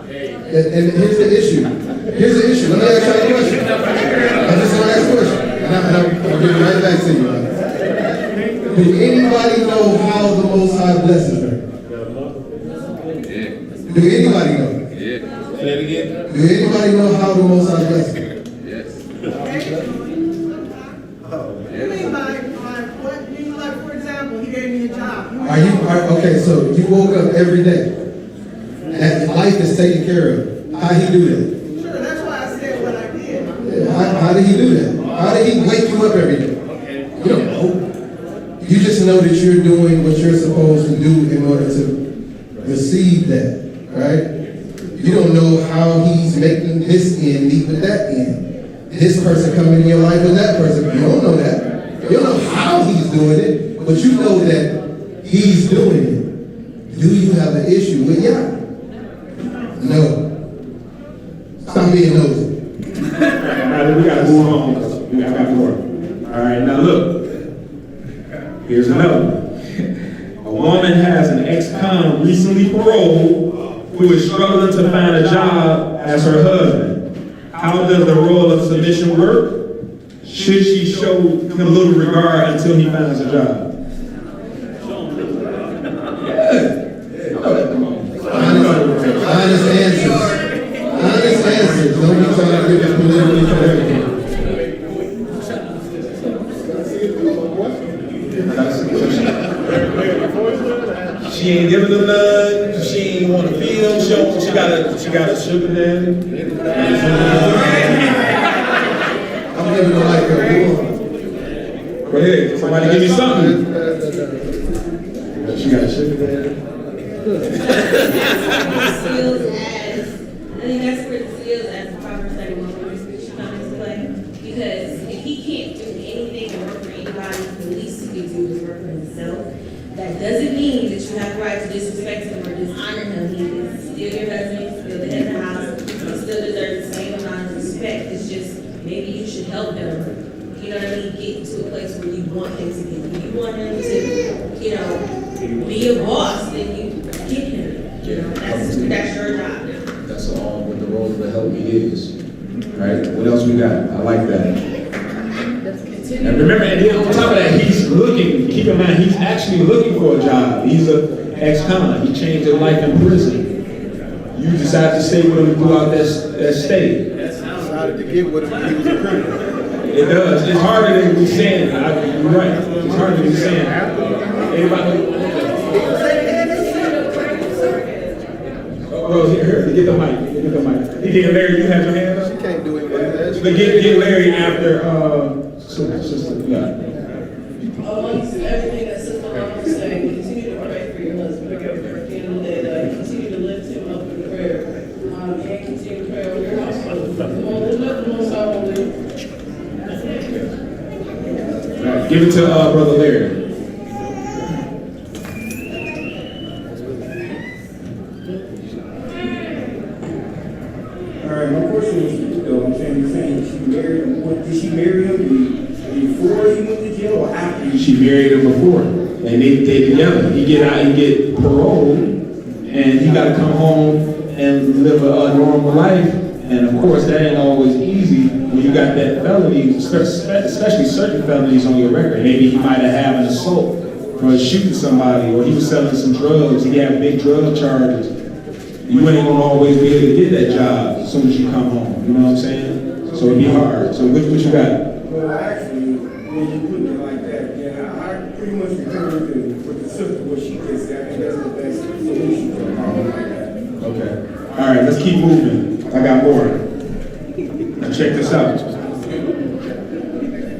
and here's the issue. Let me ask you a question. I'm just gonna ask a question, and I'll give it right back to you. Do anybody know how the Most High blesses her? Do anybody know? Yeah. Say it again. Do anybody know how the Most High blesses her? Yes. For example, he gave me a job. Okay, so you woke up every day, and life is taken care of. How he do that? Sure, that's why I said what I did. How did he do that? How did he wake you up every day? You don't know. You just know that you're doing what you're supposed to do in order to receive that, right? You don't know how he's making this end meet with that end. This person coming in your life with that person. You don't know that. You don't know how he's doing it, but you know that he's doing it. Do you have an issue with Yah? No. Stop being nosy. Alright, we gotta move on. We gotta more. Alright, now look. Here's another one. A woman has an ex-con recently paroled who is struggling to find a job as her husband. How does the role of submission work? Should she show him a little regard until he finds a job? Honest answers. Don't be trying to give it politically correct. She ain't giving them none. She ain't want to feed them. She got a sugar daddy. I'm giving her like a woman. Go ahead, somebody give me something. She got a sugar daddy. I think that's where the skills as a Proverbs 31 come into play. Because if he can't do anything to work for anybody, the least he can do is work for himself. That doesn't mean that you have the right to disrespect him or dishonor him. He is still your husband, he's still the head of the house, he still deserves the same amount of respect. It's just maybe you should help him, you know what I mean, get to a place where you want him to be. If you want him to, you know, be a boss, then you get him. You know, that's your job. That's all what the role of the helpmeet is. Right? What else we got? I like that. And remember, and then on top of that, he's looking, keep in mind, he's actually looking for a job. He's an ex-con. He changed his life in prison. You decided to stay with him throughout that stay. Decided to get with him when he was a criminal. It does. It's harder than we saying. You're right. It's harder than we saying. Anybody? Bro, here, get the mic. Get the mic. You Larry, you have your hand up? She can't do it like that. But get Larry after sister. Yeah. Amongst everything that Sister Mama was saying, continue to pray for your husband. You know, that continue to lift him up in prayer. And continue to pray over your household. Let the Most High will do. Right. Give it to Brother Larry. All right, my question is, I'm saying, she married him. Did she marry him before he went to jail or after? She married him before, and they together. He get out, he get paroled, and he got to come home and live a normal life. And of course, that ain't always easy when you got that felony, especially certain felonies on your record. Maybe he might have had an assault or shooting somebody, or he was selling some drugs. He had big drug charges. You ain't gonna always be able to get that job as soon as you come home. You know what I'm saying? So it'd be hard. So what you got? Well, actually, when you put it like that, yeah, I pretty much concur with the sister what she just said. I think that's the best solution to a problem like that. Okay. All right, let's keep moving. I got more. Now check this out.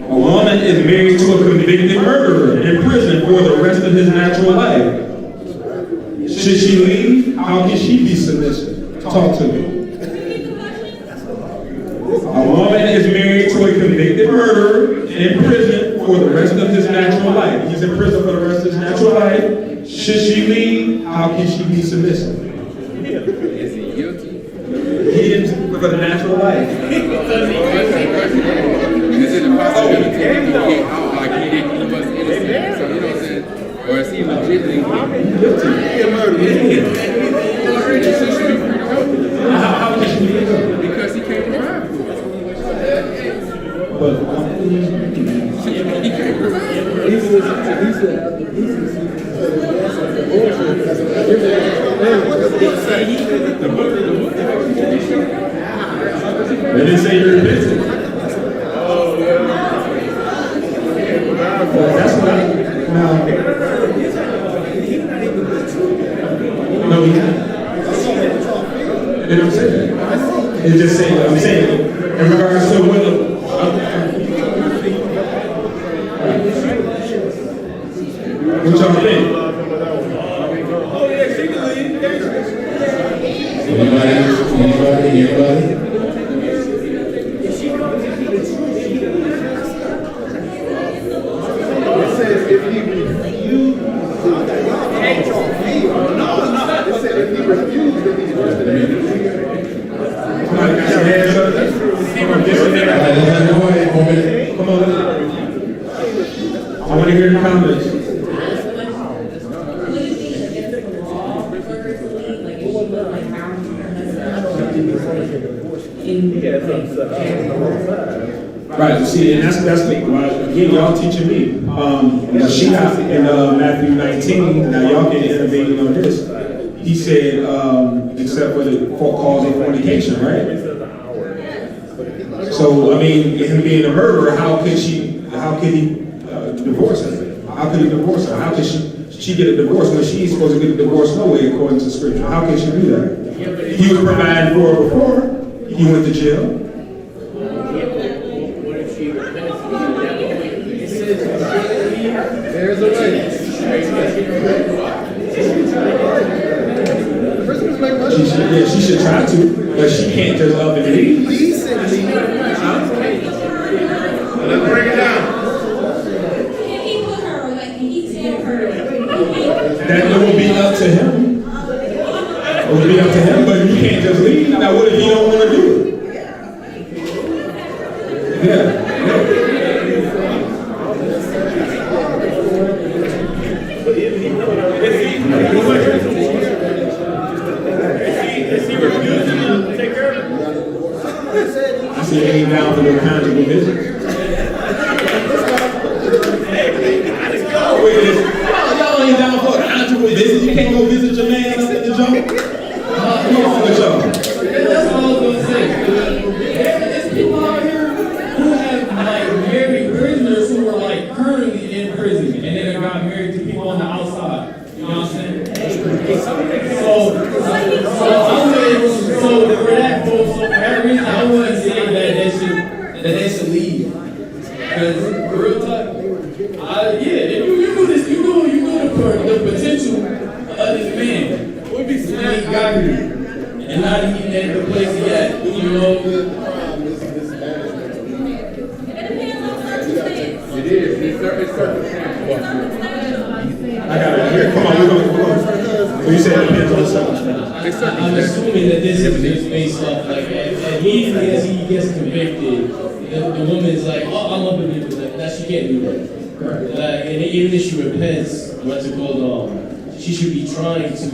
A woman is married to a convicted murderer in prison for the rest of his natural life. Should she leave? How can she be submissive? Talk to me. A woman is married to a convicted murderer in prison for the rest of his natural life. He's in prison for the rest of his natural life. Should she leave? How can she be submissive? Is he guilty? He is for the natural life. Is it a possibility that he can get out like he was innocent? So you know what I'm saying? Or is he legitimately Guilty. How can she be guilty? because he can't provide for it? But He can't provide for it. they didn't say you're innocent. That's what I. No, he didn't. You know what I'm saying? It's just saying, I'm saying, in regards to what y'all think? Anybody? It says if he refused to take your fee or no. It said if he refused, then he's worse than Somebody got your hands up? Come on, get your hand up. Come on. I want to hear your comments. Right, see, and that's the again, y'all teaching me. She got in Matthew 19. Now y'all can intervene on this. He said, except for the cause of fornication, right? So I mean, him being a murderer, how could he divorce her? How could he divorce her? How could she get a divorce when she's supposed to get a divorce no way according to scripture? How can she do that? He was providing for her before he went to jail. What if she repents? It says There's a way. She should try to, but she can't just up and leave. Decently. Let's break it down. Can he put her away? Can he tell her? That would be up to him. It would be up to him, but you can't just leave. Now, what if he don't want to do it? Yeah. Is he refusing to take care of it? I see he ain't down for no conjugal visits. Y'all ain't down for a conjugal visit. You can't go visit your man up at the job. Come on with y'all. That's all I was gonna say. There's people out here who have like married prisoners who are like currently in prison and then they got married to people on the outside. You know what I'm saying? So for that reason, I wouldn't say that they should leave. Because real talk, if you do this, you know the potential of this man. Would be he got here, and not even at the place he at. You know. It is. It's circumstances. I got it. Here, come on. We're going. So you said it depends on the circumstance. I'm assuming that this is just based off like immediately as he gets convicted, the woman's like, oh, I'm unbelievable. Like that she can't do that. Like, and even if she repents, what's it called? She should be trying to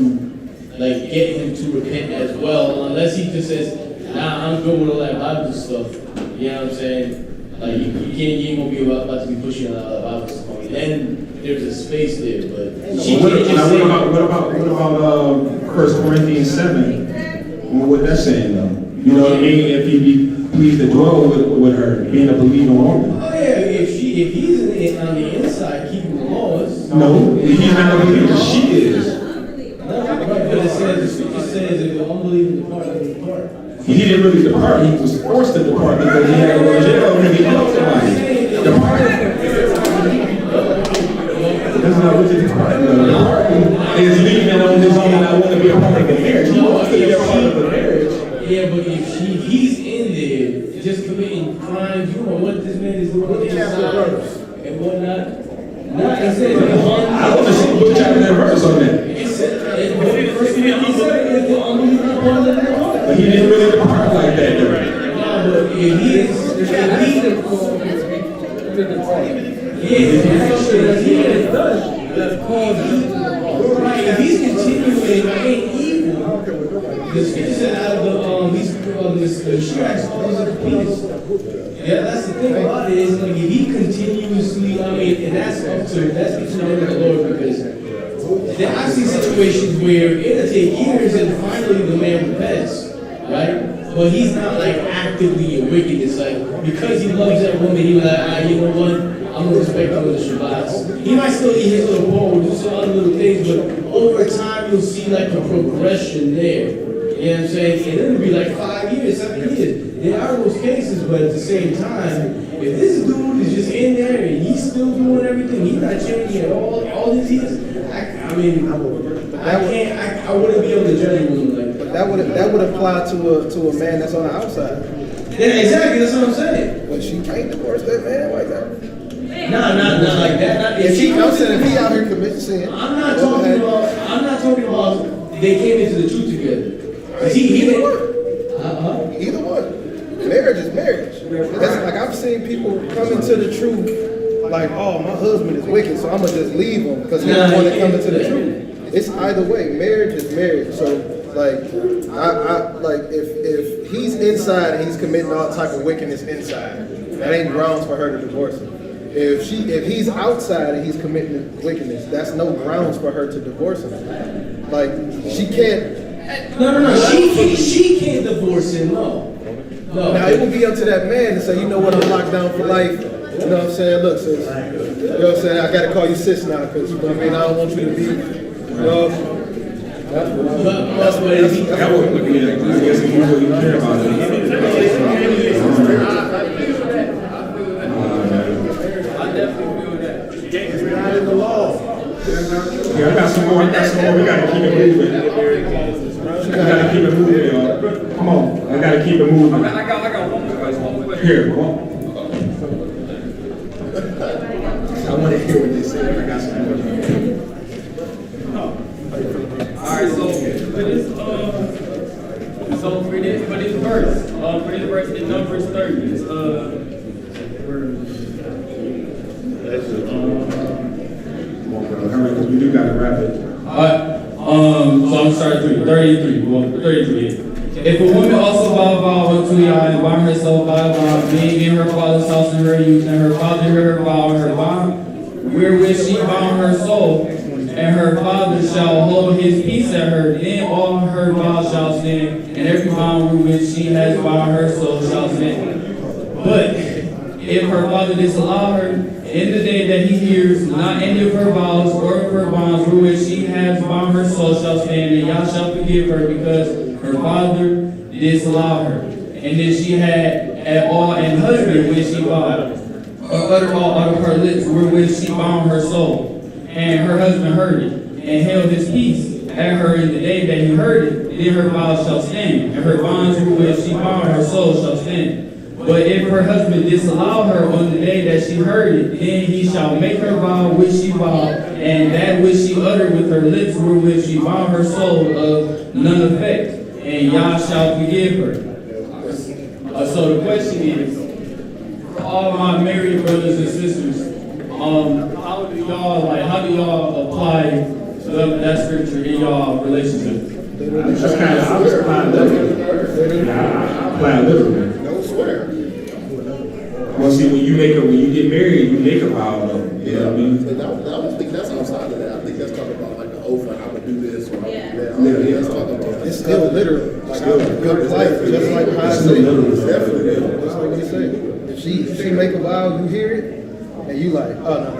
like get him to repent as well, unless he just says, nah, I'm good with all that Bible stuff. You know what I'm saying? Like you ain't gonna be about to be pushing a lot of Bible stuff on me. Then there's a space there, but she can't just say. What about 1 Corinthians 7? What that's saying though? You know what I mean? If he be pleased to dwell with her, being a believing woman. Oh yeah, if he's on the inside keeping the laws. No, he's not a believer. She is. But it says if the unbelieving depart, they depart. He didn't really depart. He was forced to depart because he had to go to jail when he killed somebody. Depart. That's not what the departing is leaving on his own. I want to be a part of the marriage. He wants to be a part of the marriage. Yeah, but if he's in there just committing crimes, you know what this man is doing on the inside and whatnot. No, it says I want to see book chapter and verse on that. It said the unbelieving part of the heart. But he didn't really depart like that, though. No, but if he's continuing in evil, the scripture said out of the Shirax calls it peace. Yeah, that's the thing about it is like if he continuously, and that's between him and the Lord because I've seen situations where it'll take years and finally the man repents, right? But he's not like actively a wicked. It's like because he loves that woman, he's like, you know what? I'm gonna respect him with the Shabbats. He might still eat his little bowl, do some other little things, but over time you'll see like a progression there. You know what I'm saying? And it'll be like 5 years, 7 years. There are those cases, but at the same time, if this dude is just in there and he's still doing everything, he's not changing at all these years. I wouldn't be able to judge a woman like that. That would apply to a man that's on the outside. Yeah, exactly. That's what I'm saying. But she can't divorce that man like that. Not like that. If he out here committing sin, I'm not talking about they came into the truth together. Either one. Marriage is marriage. That's like I've seen people come into the truth like, oh, my husband is wicked, so I'm gonna just leave him because he don't want to come into the truth. It's either way. Marriage is marriage. So like, I like if he's inside and he's committing all type of wickedness inside, that ain't grounds for her to divorce him. If he's outside and he's committing wickedness, that's no grounds for her to divorce him. Like she can't. No. She can't divorce him. No. Now it would be up to that man to say, you know what, I'm locked down for life. You know what I'm saying? Look, sis. You know what I'm saying? I gotta call you sis now because you know what I mean. I don't want you to be. You know. That's what it is. That would be. I guess if you really care about it. I definitely feel Yeah, I got some more. We gotta keep it moving. We gotta keep it moving, y'all. Come on, I gotta keep it moving. I got one more question. Here, one. I want to hear what they say. I got some more. Alright, so for this verse in Numbers 30, Because we do gotta wrap it. So I'm starting 33. Well, 33. If a woman also vow unto Yah and bind herself by a vow, being in her father's house in her youth, and her father her vow her bond, wherewith she bound her soul, and her father shall hold his peace at her, then all her vows shall stand, and every bond wherewith she has bound her soul shall stand. But if her father disallow her, in the day that he hears not any of her vows or of her bonds wherewith she has bound her soul shall stand, and Yah shall forgive her because her father disallow her. And if she had at all an husband which she vowed, or uttered all out of her lips wherewith she bound her soul, and her husband heard it, and held his peace at her in the day that he heard it, then her vows shall stand, and her bonds wherewith she bound her soul shall stand. But if her husband disallow her on the day that she heard it, then he shall make her vow which she vowed, and that which she uttered with her lips wherewith she bound her soul of none effect, and Yah shall forgive her. So the question is, for all my married brothers and sisters, how do y'all apply that scripture in y'all relationship? That's kind of, I was applying literally. I apply literally. Don't swear. Well, see, when you get married, you make a vow, though. You know what I mean? I don't think that's outside of that. I think that's talking about like an oath, like I'm gonna do this or Yeah. that's talking about. It's still literal. Like your life, just like how I It's say. still literal. Definitely. Just like you say. If she make a vow, you hear it, and you like, oh no.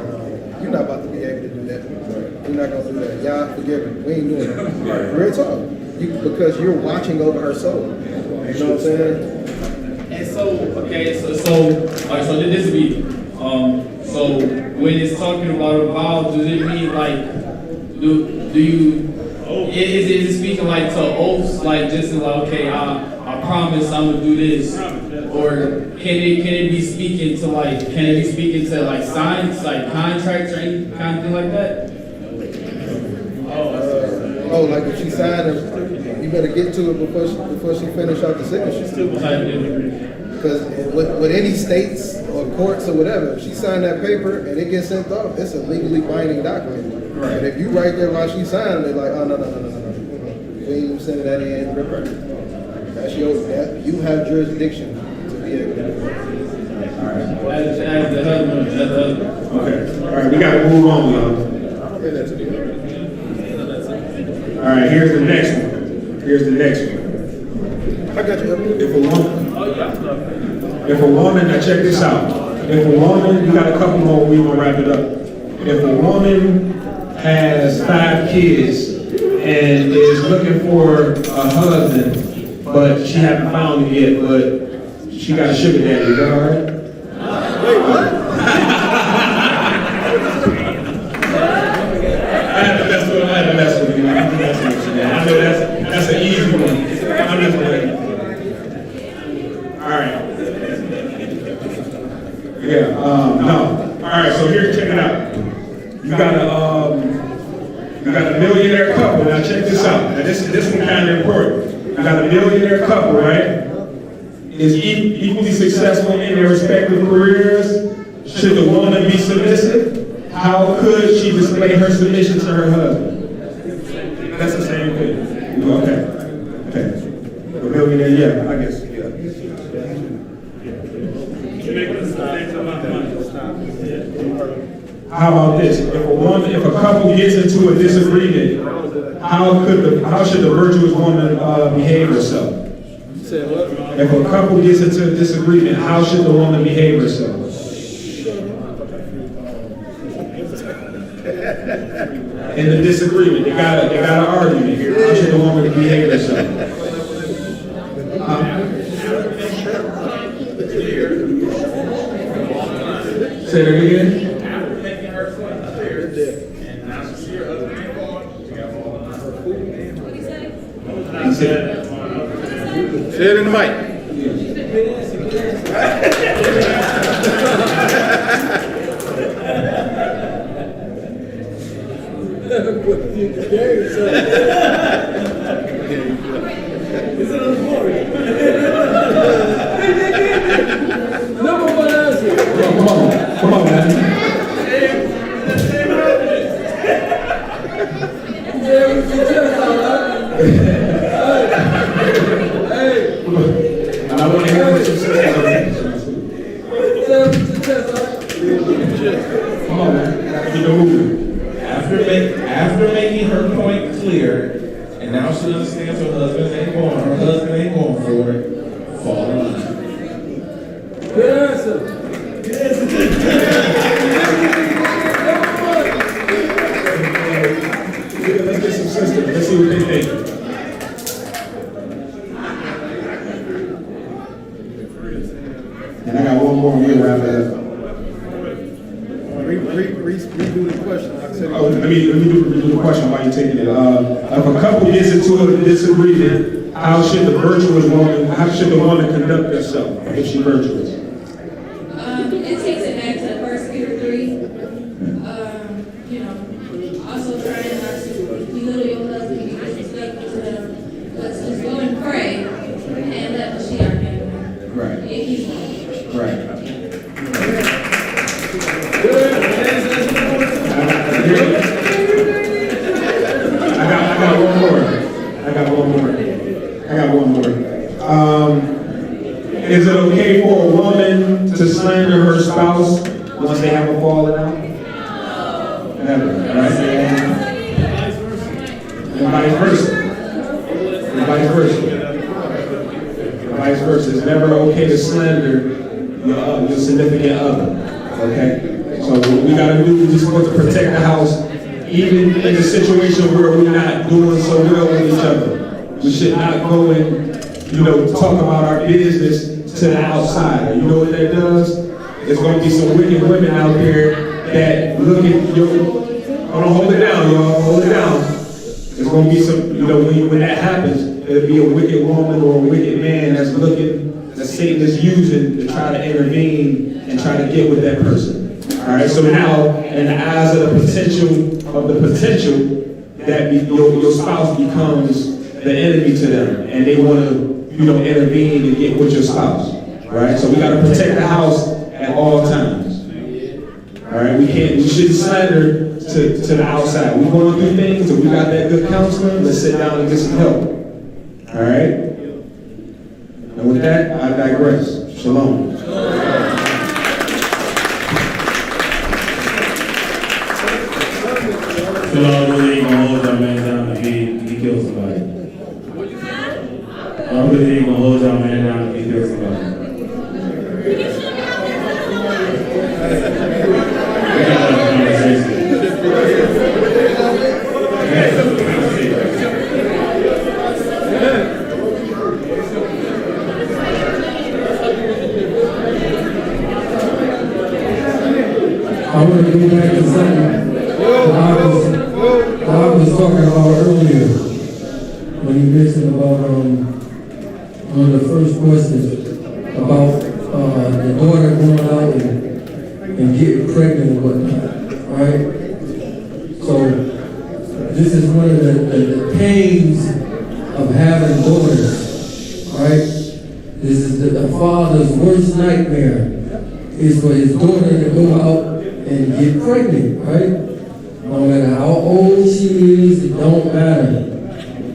You're not about to be able to do that. You're not gonna do that. Y'all forgive me. We ain't doing that. Real talk. Because you're watching over her soul. You know what I'm saying? And so, okay, so this be, so when it's talking about a vow, does it mean like, do you, is it speaking like to oaths, like just like, okay, I promise I'm gonna do this, or can it be speaking to like signs, like contracts or any kind of thing like that? Like if she signed it, you better get to it before she finish out the signature. Because with any states or courts or whatever, if she signed that paper and it gets sent off, it's a legally binding document. Right. And if you right there while she signed, they're like, oh no. We ain't even sending that in. That's you have jurisdiction to be able to do that. Okay. All right, we gotta move on, y'all. All right, here's the next one. I got you. If a woman, now check this out. If a woman, we got a couple more, we gonna wrap it up. If a woman has 5 kids and is looking for a husband, but she haven't found him yet, but she got a sugar daddy, is that all right? Wait, what? I had to mess with you. I know that's an easy one. I'm just playing. All right. Yeah. No. All right. So here, check it out. You got a millionaire couple. Now check this out. Now this one kind of important. You got a millionaire couple, right? Is equally successful in their respective careers. Should the woman be submissive? How could she display her submission to her husband? That's the same thing. Okay. A millionaire, yeah, I guess, yeah. How about this? If a couple gets into a disagreement, how should the virtuous woman behave herself? If a couple gets into a disagreement, how should the woman behave herself? In the disagreement, they got an argument here. How should the woman behave herself? Say that again. Say it in the mic. Number one answer. Come on, man. Yeah, we can tell all right. Hey. And I want to hear what you say. Come on, man. Keep it moving. After making her point clear, and now she understands her husband ain't going for it, fall in line. Good answer. Let's get some systems. Let's see what they think. And I got one more and we'll wrap it up. Redo the question. Like I said, Let me do the question while you're taking it. If a couple gets into a disagreement, how should the woman conduct herself if she's virtuous? It takes it back to the first Peter 3. Also trying not to belittle your husband, be disrespectful to them. Let's just go and pray and let the Mashiach handle it. Right. Yeah, he's Right. I got one more. Is it okay for a woman to slander her spouse once they have a falling out? Never, right? And vice versa. And vice versa. And vice versa. It's never okay to slander your significant other. Okay? So what we gotta do is just want to protect the house, even in a situation where we're not doing so well with each other. We should not go and, talk about our business to the outside. You know what that does? There's going to be some wicked women out there that look at hold it down, y'all, hold it down. There's going to be some, when that happens, there'll be a wicked woman or a wicked man that Satan is using to try to intervene and try to get with that person. All right, so now, in the eyes of the potential, that your spouse becomes the enemy to them, and they want to, intervene and get with your spouse, right? So we got to protect the house at all times. All right, we shouldn't slander to the outside. We're going through things, and we got that good counseling. Let's sit down and get some help. All right. And with that, I digress. Shalom. So I really ain't gonna hold that man down if he kills somebody. I really ain't gonna hold that man down if he kills somebody. We got a conversation. I want to go back to something I was talking about earlier when you mentioned about on the first question about the daughter going out and getting pregnant and whatnot, right? So this is one of the pains of having daughters, right? This is the father's worst nightmare is for his daughter to go out and get pregnant, right? No matter how old she is, it don't matter,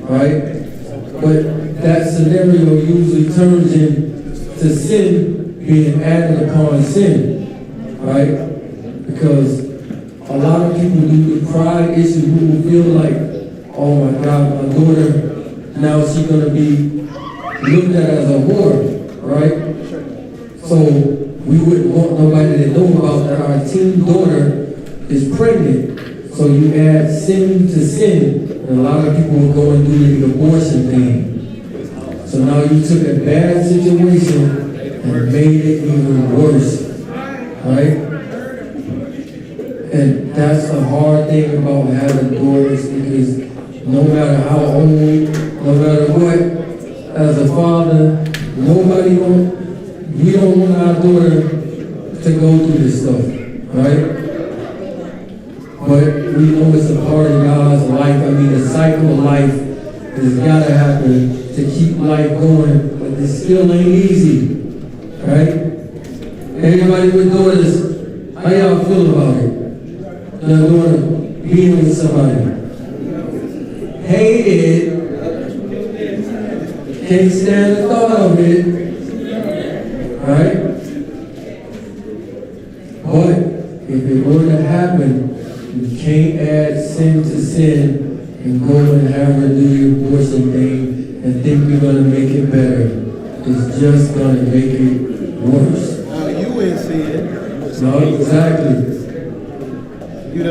right? But that scenario usually turns into sin being added upon sin, right? Because a lot of people do the pride issue who will feel like, oh my God, my daughter, now she's gonna be looked at as a whore, right? So we wouldn't want nobody to know about that our teen daughter is pregnant. So you add sin to sin, and a lot of people will go and do the abortion thing. So now you took a bad situation and made it even worse, right? And that's the hard thing about having daughters, because no matter how old, no matter what, as a father, we don't want our daughter to go through this stuff, right? But we know it's a part of God's life. I mean, the cycle of life has got to happen to keep life going, but it still ain't easy, right? Everybody with daughters, how y'all feel about it? Your daughter being with somebody. Hate it. Can't stand the thought of it. Right? But if it were to happen, you can't add sin to sin and go and have her do your abortion thing and think you're going to make it better. It's just going to make it worse. Now you in sin. No, exactly. You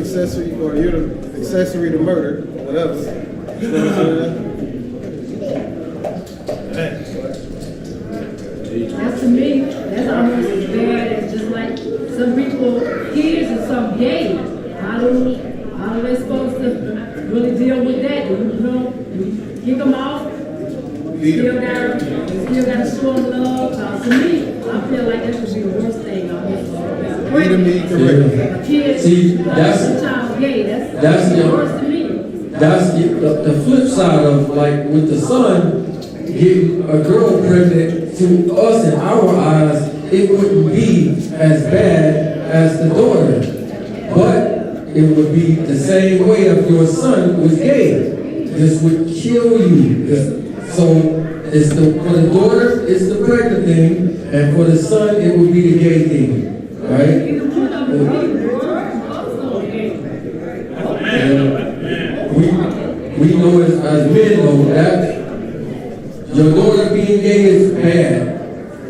accessory, or you're the accessory to murder, whatever. You know what I'm saying? That's to me, that's almost as bad as just like some people, kids and some gay. How are they supposed to really deal with that? You know, kick them off. Still got to show them love. To me, I feel like that should be the worst thing on this. See, that's child gay. That's the worst to me. That's the flip side of, like, with the son getting a girl pregnant. To us, in our eyes, it wouldn't be as bad as the daughter, but it would be the same way if your son was gay. This would kill you. So for the daughter, it's the pregnant thing, and for the son, it would be the gay thing, right? We know as men know that your daughter being gay is bad,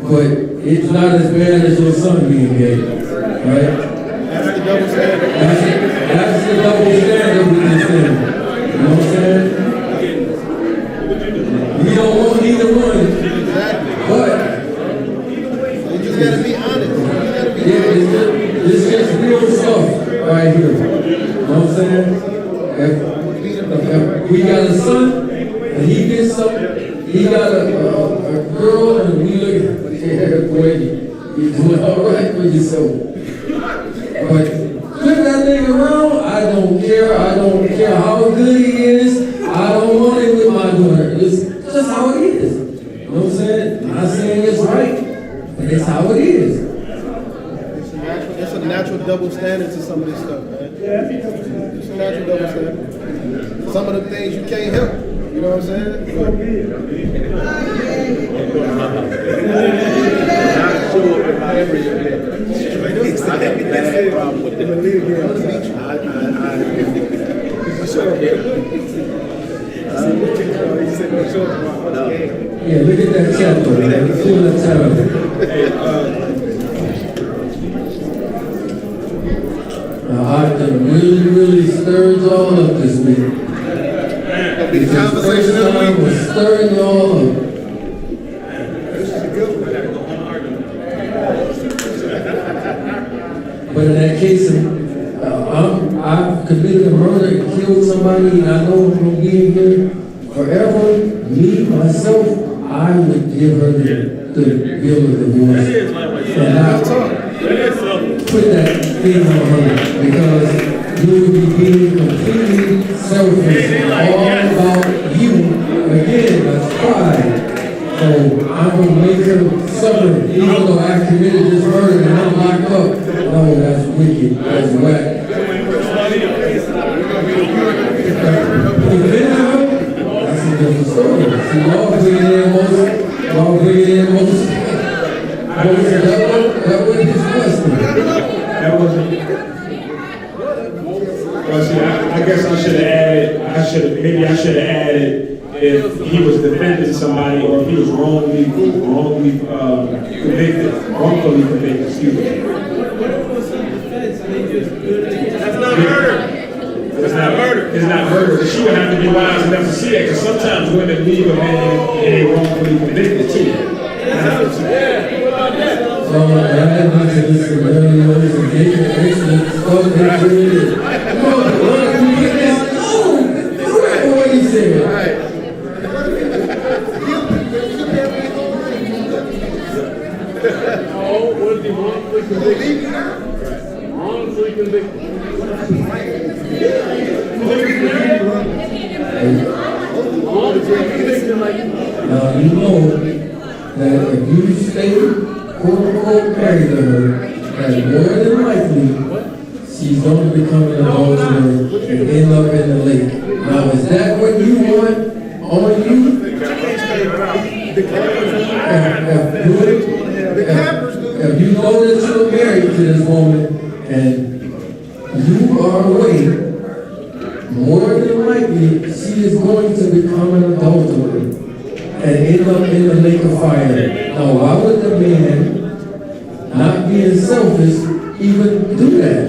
but it's not as bad as your son being gay, right? That's the double standard. That's the double standard with this thing. You know what I'm saying? We don't want either one, but you just gotta be honest. This is real stuff right here. You know what I'm saying? If we got a son and he gets something, he got a girl, and we look at yeah, boy, you're doing all right for yourself. But flip that thing around, I don't care. I don't care how good he is. I don't want it with my daughter. It's just how it is. You know what I'm saying? I'm not saying it's right, but it's how it is. It's a natural double standard to some of this stuff, man. It's a natural double standard. Some of the things you can't help. You know what I'm saying? I have a bad problem with Yeah, look at that chapter, man. Feel that chapter. I can really stir y'all up this week. The conversation of the week was stirring y'all up. But in that case, I've committed a murder and killed somebody, and I know I'm going to be in here forever. Me, myself, I would give her the bill of divorce. And I put that thing on her, because you would be being completely selfish, all about you. Again, that's pride. So I'm going to make her suffer, even though I committed this murder and I'm locked up. No, that's wicked. That's whack. That's a different story. See, y'all bring it in most. That was disgusting. That wasn't. Well, see, I guess I should have added if he was defending somebody or if he was wrongfully convicted, excuse me. That's not murder. It's not murder. It's not murder. She would have to be wise enough to see that, because sometimes women leave a man and they wrongfully convicted too. So that into this scenarios and getting excellent stuff that you did. What he said. Wrongfully convicted. Now, you know that if you stay, quote unquote, married to her, that more than likely, she's going to become an adulterer and end up in the lake. Now, is that what you want on you? If you know that you're married to this woman and you are away, more than likely she is going to become an adulterer and end up in the lake of fire. Now, why would the man, not being selfish, even do that?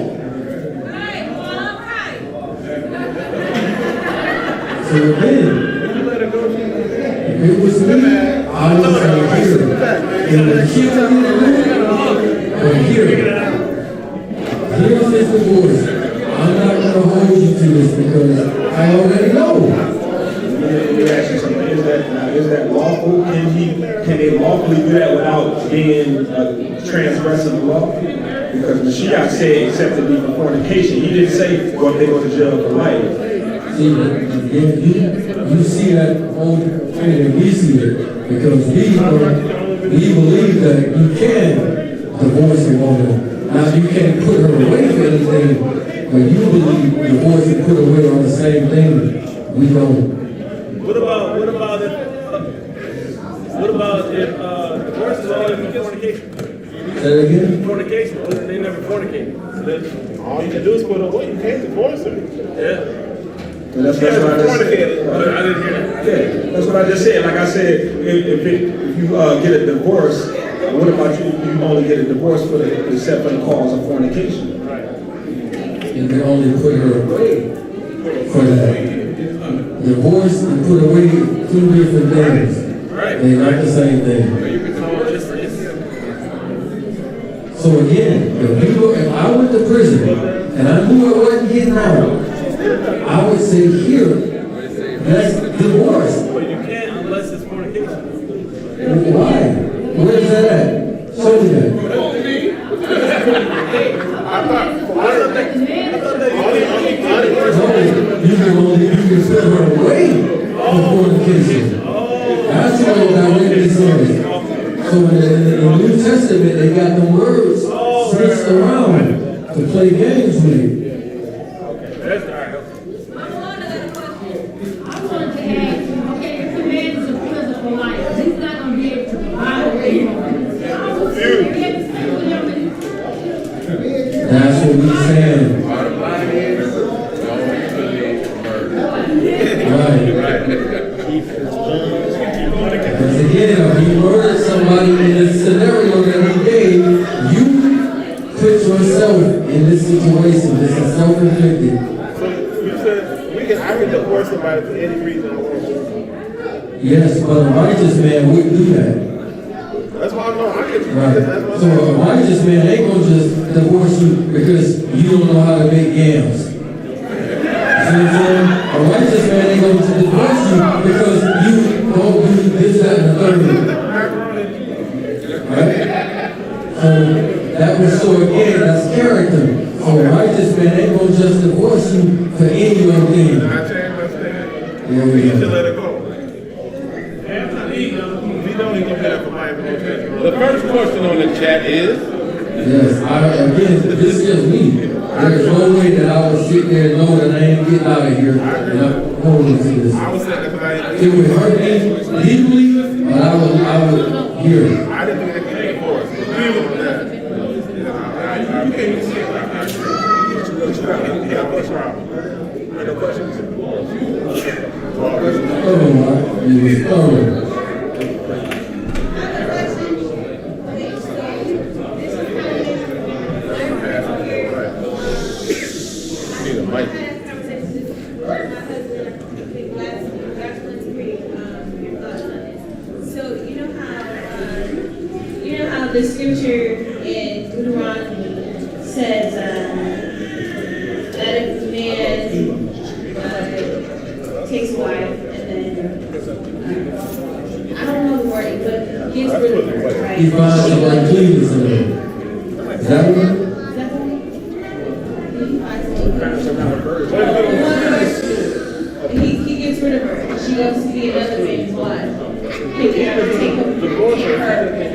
So again, if it was me, I would say here, in the killing but here, here's this divorce. I'm not going to hold you to this because I already know. Let me ask you something. Is that lawful? Can they lawfully do that without being transgressing the law? Because when she got said, except to be for fornication, he didn't say, well, they go to jail for life. See, you see that whole thing and we see it because we believe that you can divorce a woman. Now, you can't put her away for anything, but you believe divorce and put away on the same thing. We don't. What about if divorce is always for fornication? Say that again? Fornication, they never fornicate. So all you can do is put away. You can't divorce her. Yeah. That's what I just said. I didn't hear that. Yeah, that's what I just said. Like I said, if you get a divorce, what about you only get a divorce except for the cause of fornication? Right. And they only put her away for that. Divorce and put away, two different things. Right. They're not the same thing. So again, if I went to prison and I knew I wasn't getting out, I would say here, let's divorce. But you can't unless it's fornication. Why? Where's that at? Show me that. I thought that You can put her away for fornication. That's what it directly says. So in the New Testament, they got the words switched around to play games with it. That's all right. I wanted to ask, okay, if the man is in prison for life, he's not going to be able to provide a way home. That's what we're saying. Right. Because again, if he murdered somebody in this scenario that he gave, you put yourself in this situation. This is self-inflicted. So you said I can divorce somebody for any reason I want to. Yes, but a righteous man wouldn't do that. That's why I know I can. Right. So a righteous man ain't gonna just divorce you because you don't know how to make yams. See what I'm saying? A righteous man ain't gonna divorce you because you don't do this, that, and the third. Right? So that was so again, that's character. So a righteous man ain't gonna just divorce you for any old thing. There we go. Let it go. The first question on the chat is. Yes, again, this is just me. There's no way that I would sit there and know that I ain't getting out of here and I'm holding to this. It would hurt me deeply, but I would hear it. I didn't think they could pay for it. Any questions? You was thorough. The scripture in Deuteronomy says that if a man takes a wife and then I don't know the wording, but gives rid of her, right? He finds the right cleavage in her. Is that what? she goes to be another man's wife, he can never take her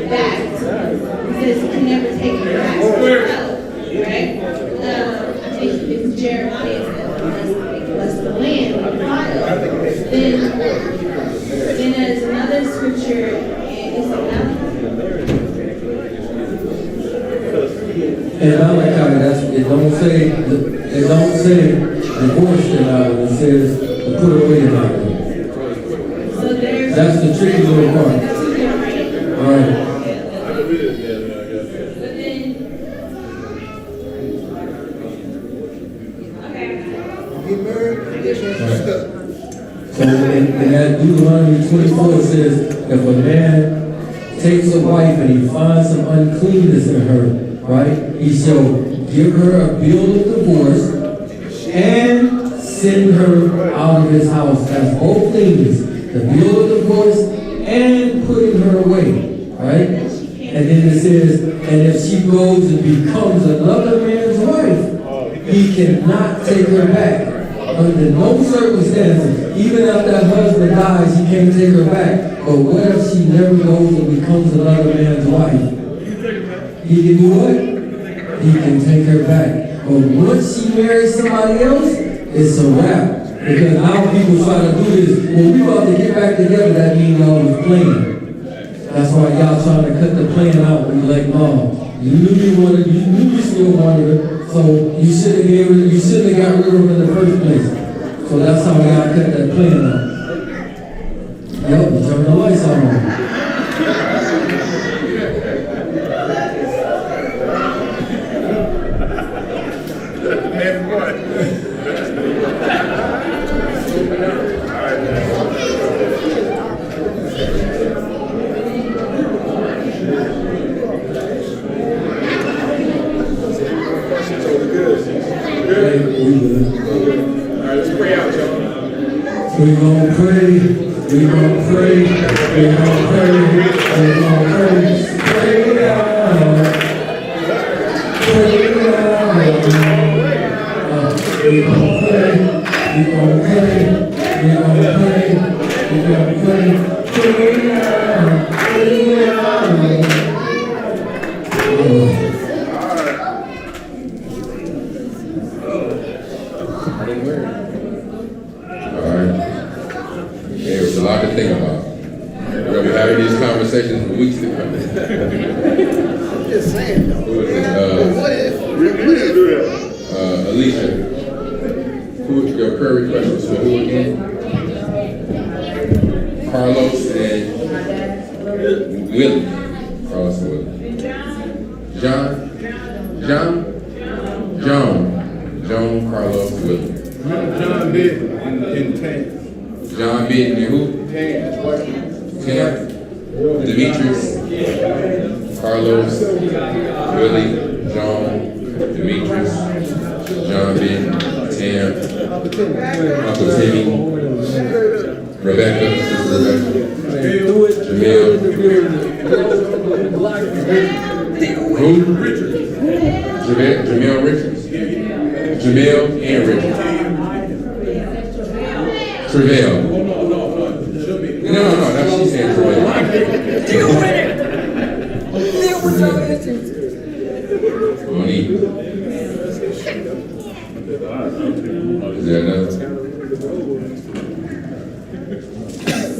back. He says he can never take her back to himself, right? I think it's Jeremiah says, bless the land, the file. Then there's another scripture, is it And I like how it don't say divorce in Bible, it says to put away in Bible. So there's. That's the tricky little part. All right. So in that Deuteronomy 24 it says, if a man takes a wife and he finds some uncleanness in her, right, he shall give her a bill of divorce and send her out of his house. That's both things, the bill of divorce and putting her away, right? And then it says, and if she goes and becomes another man's wife, he cannot take her back. Under no circumstances, even after that husband dies, he can't take her back. But what if she never goes and becomes another man's wife? He can do what? He can take her back. But once she marries somebody else, it's a wrap. Because now people try to do this. Well, we about to get back together, that means y'all was playing. That's why y'all trying to cut the plan out. We like, no, you knew you still wanted her. So you shouldn't have got rid of her in the first place. So that's how God cut that plan out. Yep, you turn the lights on. We gon' pray, we gon' pray, we gon' pray, we gon' pray, pray down, pray down. We gon' pray, we gon' pray, we gon' pray, we gon' pray, pray down, pray down. There's a lot to think about. We're going to be having these conversations for weeks to come. I'm just saying, though. What if? Alicia, who is your prayer request was for who again? Carlos and Willie. Carlos and Willie. John, Carlos, Willie. John Bitten in Tank. John Bitten and who? Tam. Demetrius. Carlos. Willie. John. Demetrius. John Bitten. Tam. Uncle Timmy. Rebecca. Sister Rebecca. Jamil. Who? Jamil Richards. Jamil and Richards. Travail. No, that's what she said, Travail. Monique. Is there another?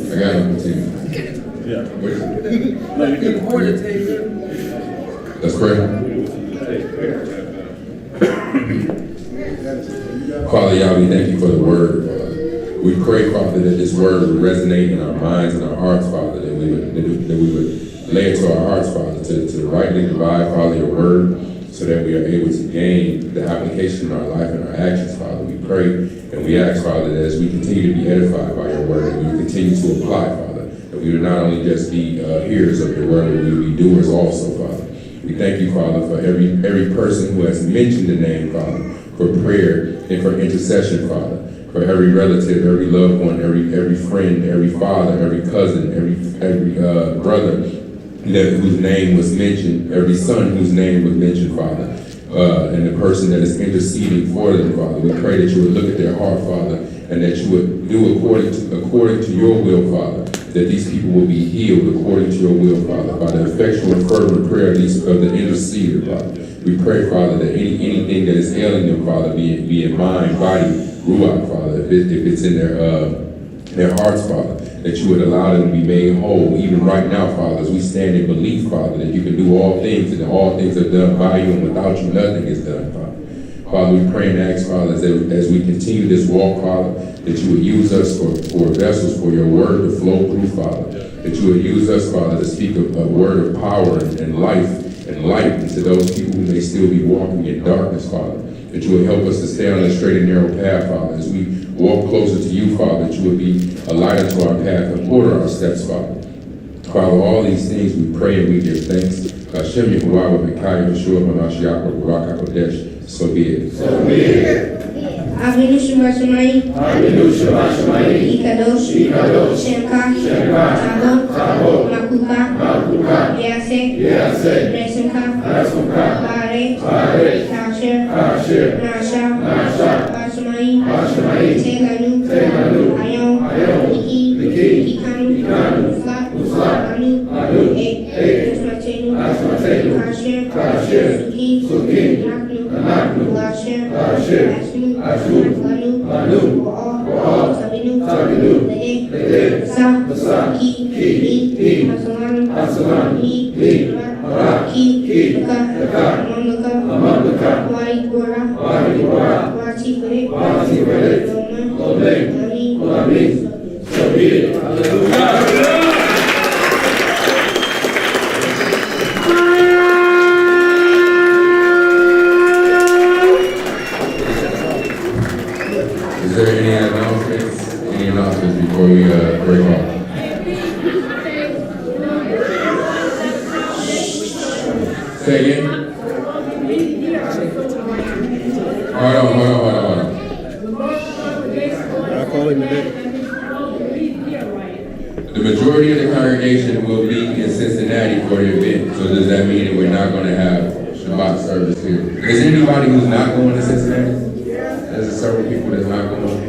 I got one too. Yeah. No, you can order it. That's correct. Father, Yah, we thank you for the word. We pray, Father, that this word would resonate in our minds and our hearts, Father, that we would lay it to our hearts, Father, to rightly divide, Father, your word, so that we are able to gain the application in our life and our actions, Father. We pray and we ask, Father, that as we continue to be edified by your word, that we will continue to apply, Father, that we would not only just be hearers of your word, but we will be doers also, Father. We thank you, Father, for every person who has mentioned the name, Father, for prayer and for intercession, Father, for every relative, every loved one, every friend, every father, every cousin, every brother whose name was mentioned, every son whose name was mentioned, Father. and the person that is interceding for them, Father. We pray that you would look at their heart, Father, and that you would do according to your will, Father, that these people will be healed according to your will, Father, by the effectual and fervent prayer of the interceder, Father. We pray, Father, that anything that is ailing them, Father, be in mind, body, ruach, Father, if it's in their hearts, Father, that you would allow them to be made whole, even right now, Father, as we stand in belief, Father, that you can do all things, and that all things are done by you, and without you, nothing is done, Father. Father, we pray and ask, Father, as we continue this walk, Father, that you would use us for vessels for your word to flow through, Father, that you would use us, Father, to speak a word of power and life and light to those people who may still be walking in darkness, Father, that you would help us to stay on the straight and narrow path, Father, as we walk closer to you, Father, that you would be a light unto our path and order our steps, Father. Father, all these things we pray and we give thanks. Hashem Yehuwah V'Mekayim Yeshua HaMashiach Baruch HaKodesh. So be it. So be it. Avinu Shemashemayi, Avinu Shemashemayi, Ikadosh, Ikadosh, Shemka, Shemka, Tavo, Makuka, Yaseh, Resimka, Bare, Kasher, Nasha, Bashemayi, Teganu, Ayom, Iki, Ikanu, Usla, Anu, Kasher, Suki, Naknu, Lasher, Ashnu, Sabinu, Lede, Sa, Ki, Hasalan, Ki, Mamluka, Wadi Gora, Wati Vede, Lome, so be it. Hallelujah. Is there any announcements before we break off? Say again? Hold on. I'll call him today. The majority of the congregation will be in Cincinnati for the event, so does that mean that we're not going to have Shabbat service here? Is anybody who's not going to Cincinnati? There's several people that's not going.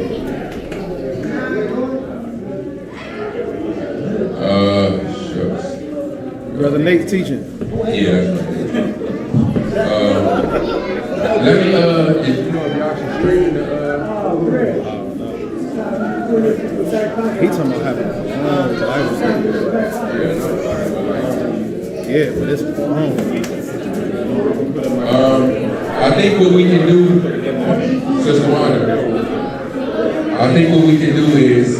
Shucks. Brother Nate teaching. Yeah. Let me, if y'all should stream He talking about having a long Bible study. Yeah, but it's long. I think what we can do, Sister Wanda, I think what we can do is,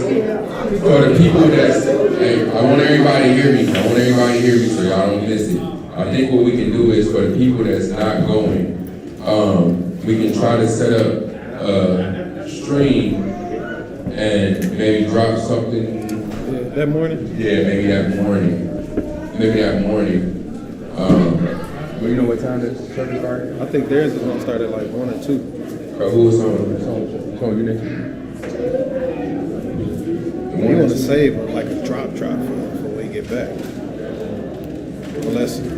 for the people that's, hey, I want everybody to hear me. So y'all don't miss it. I think what we can do is, for the people that's not going, we can try to set up a stream and maybe drop something. That morning? Yeah, maybe that morning. Well, you know what time this service started? I think theirs is gonna start at like 1 or 2. Who was on you next? We want to save like a drop for when we get back. Unless, let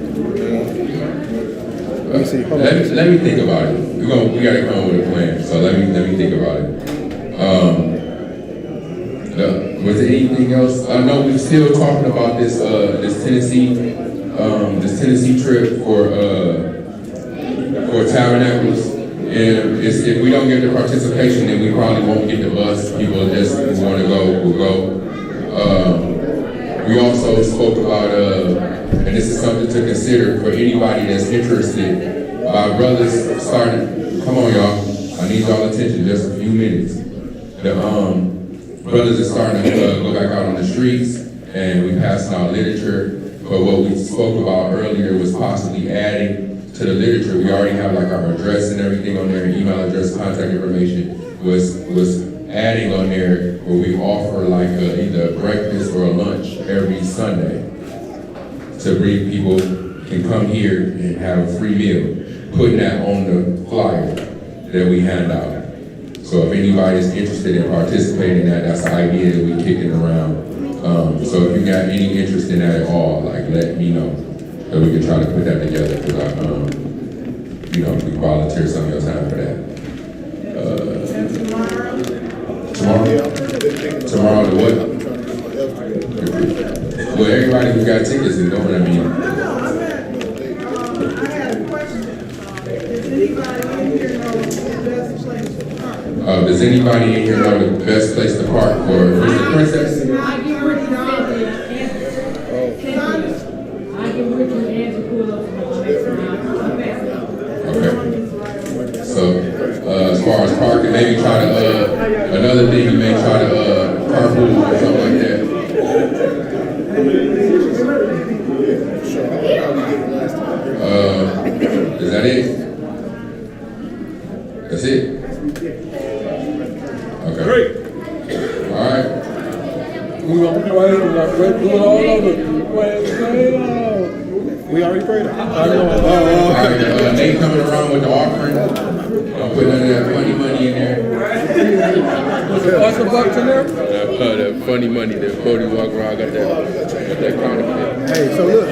me see. Let me think about it. We gotta come up with a plan. So let me think about it. Was there anything else? I know we're still talking about this Tennessee trip for Tabernacles. And if we don't get the participation, then we probably won't get the bus. People just who want to go will go. We also spoke about, and this is something to consider for anybody that's interested. My brothers started. Come on, y'all. I need y'all attention. Just a few minutes. The brothers are starting to go back out on the streets, and we passing out literature. But what we spoke about earlier was possibly adding to the literature. We already have like our address and everything on there, email address, contact information. Was adding on there where we offer like either a breakfast or a lunch every Sunday to bring people can come here and have a free meal. Putting that on the flyer that we hand out. So if anybody's interested in participating in that, that's the idea that we're kicking around. So if you got any interest in that at all, like let me know, so we can try to put that together. you know, we volunteer some of your time for that. Tomorrow to what? Well, everybody who got tickets is going, I mean. I had a question. Does anybody in here know the best place to park? Does anybody in here know the best place to park for Mr. Princess? I get with you, I get with you, and pull up Okay. So, as far as parking, maybe try to, another thing, you may try to, carpool or something like that. Is that it? That's it? Okay. Great. All right. We gonna go ahead and do it all over. We already prayed. I know. All right, they coming around with the offering. Don't put none of that funny money in there. What's the bucks in there? That funny money that Cody walk around got that counterfeit. Hey, so look, I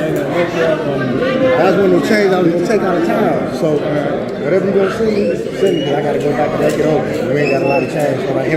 just want to change. I was gonna take out a towel. So whatever you gonna send me, because I gotta go back and make it over. We ain't got a lot of change. So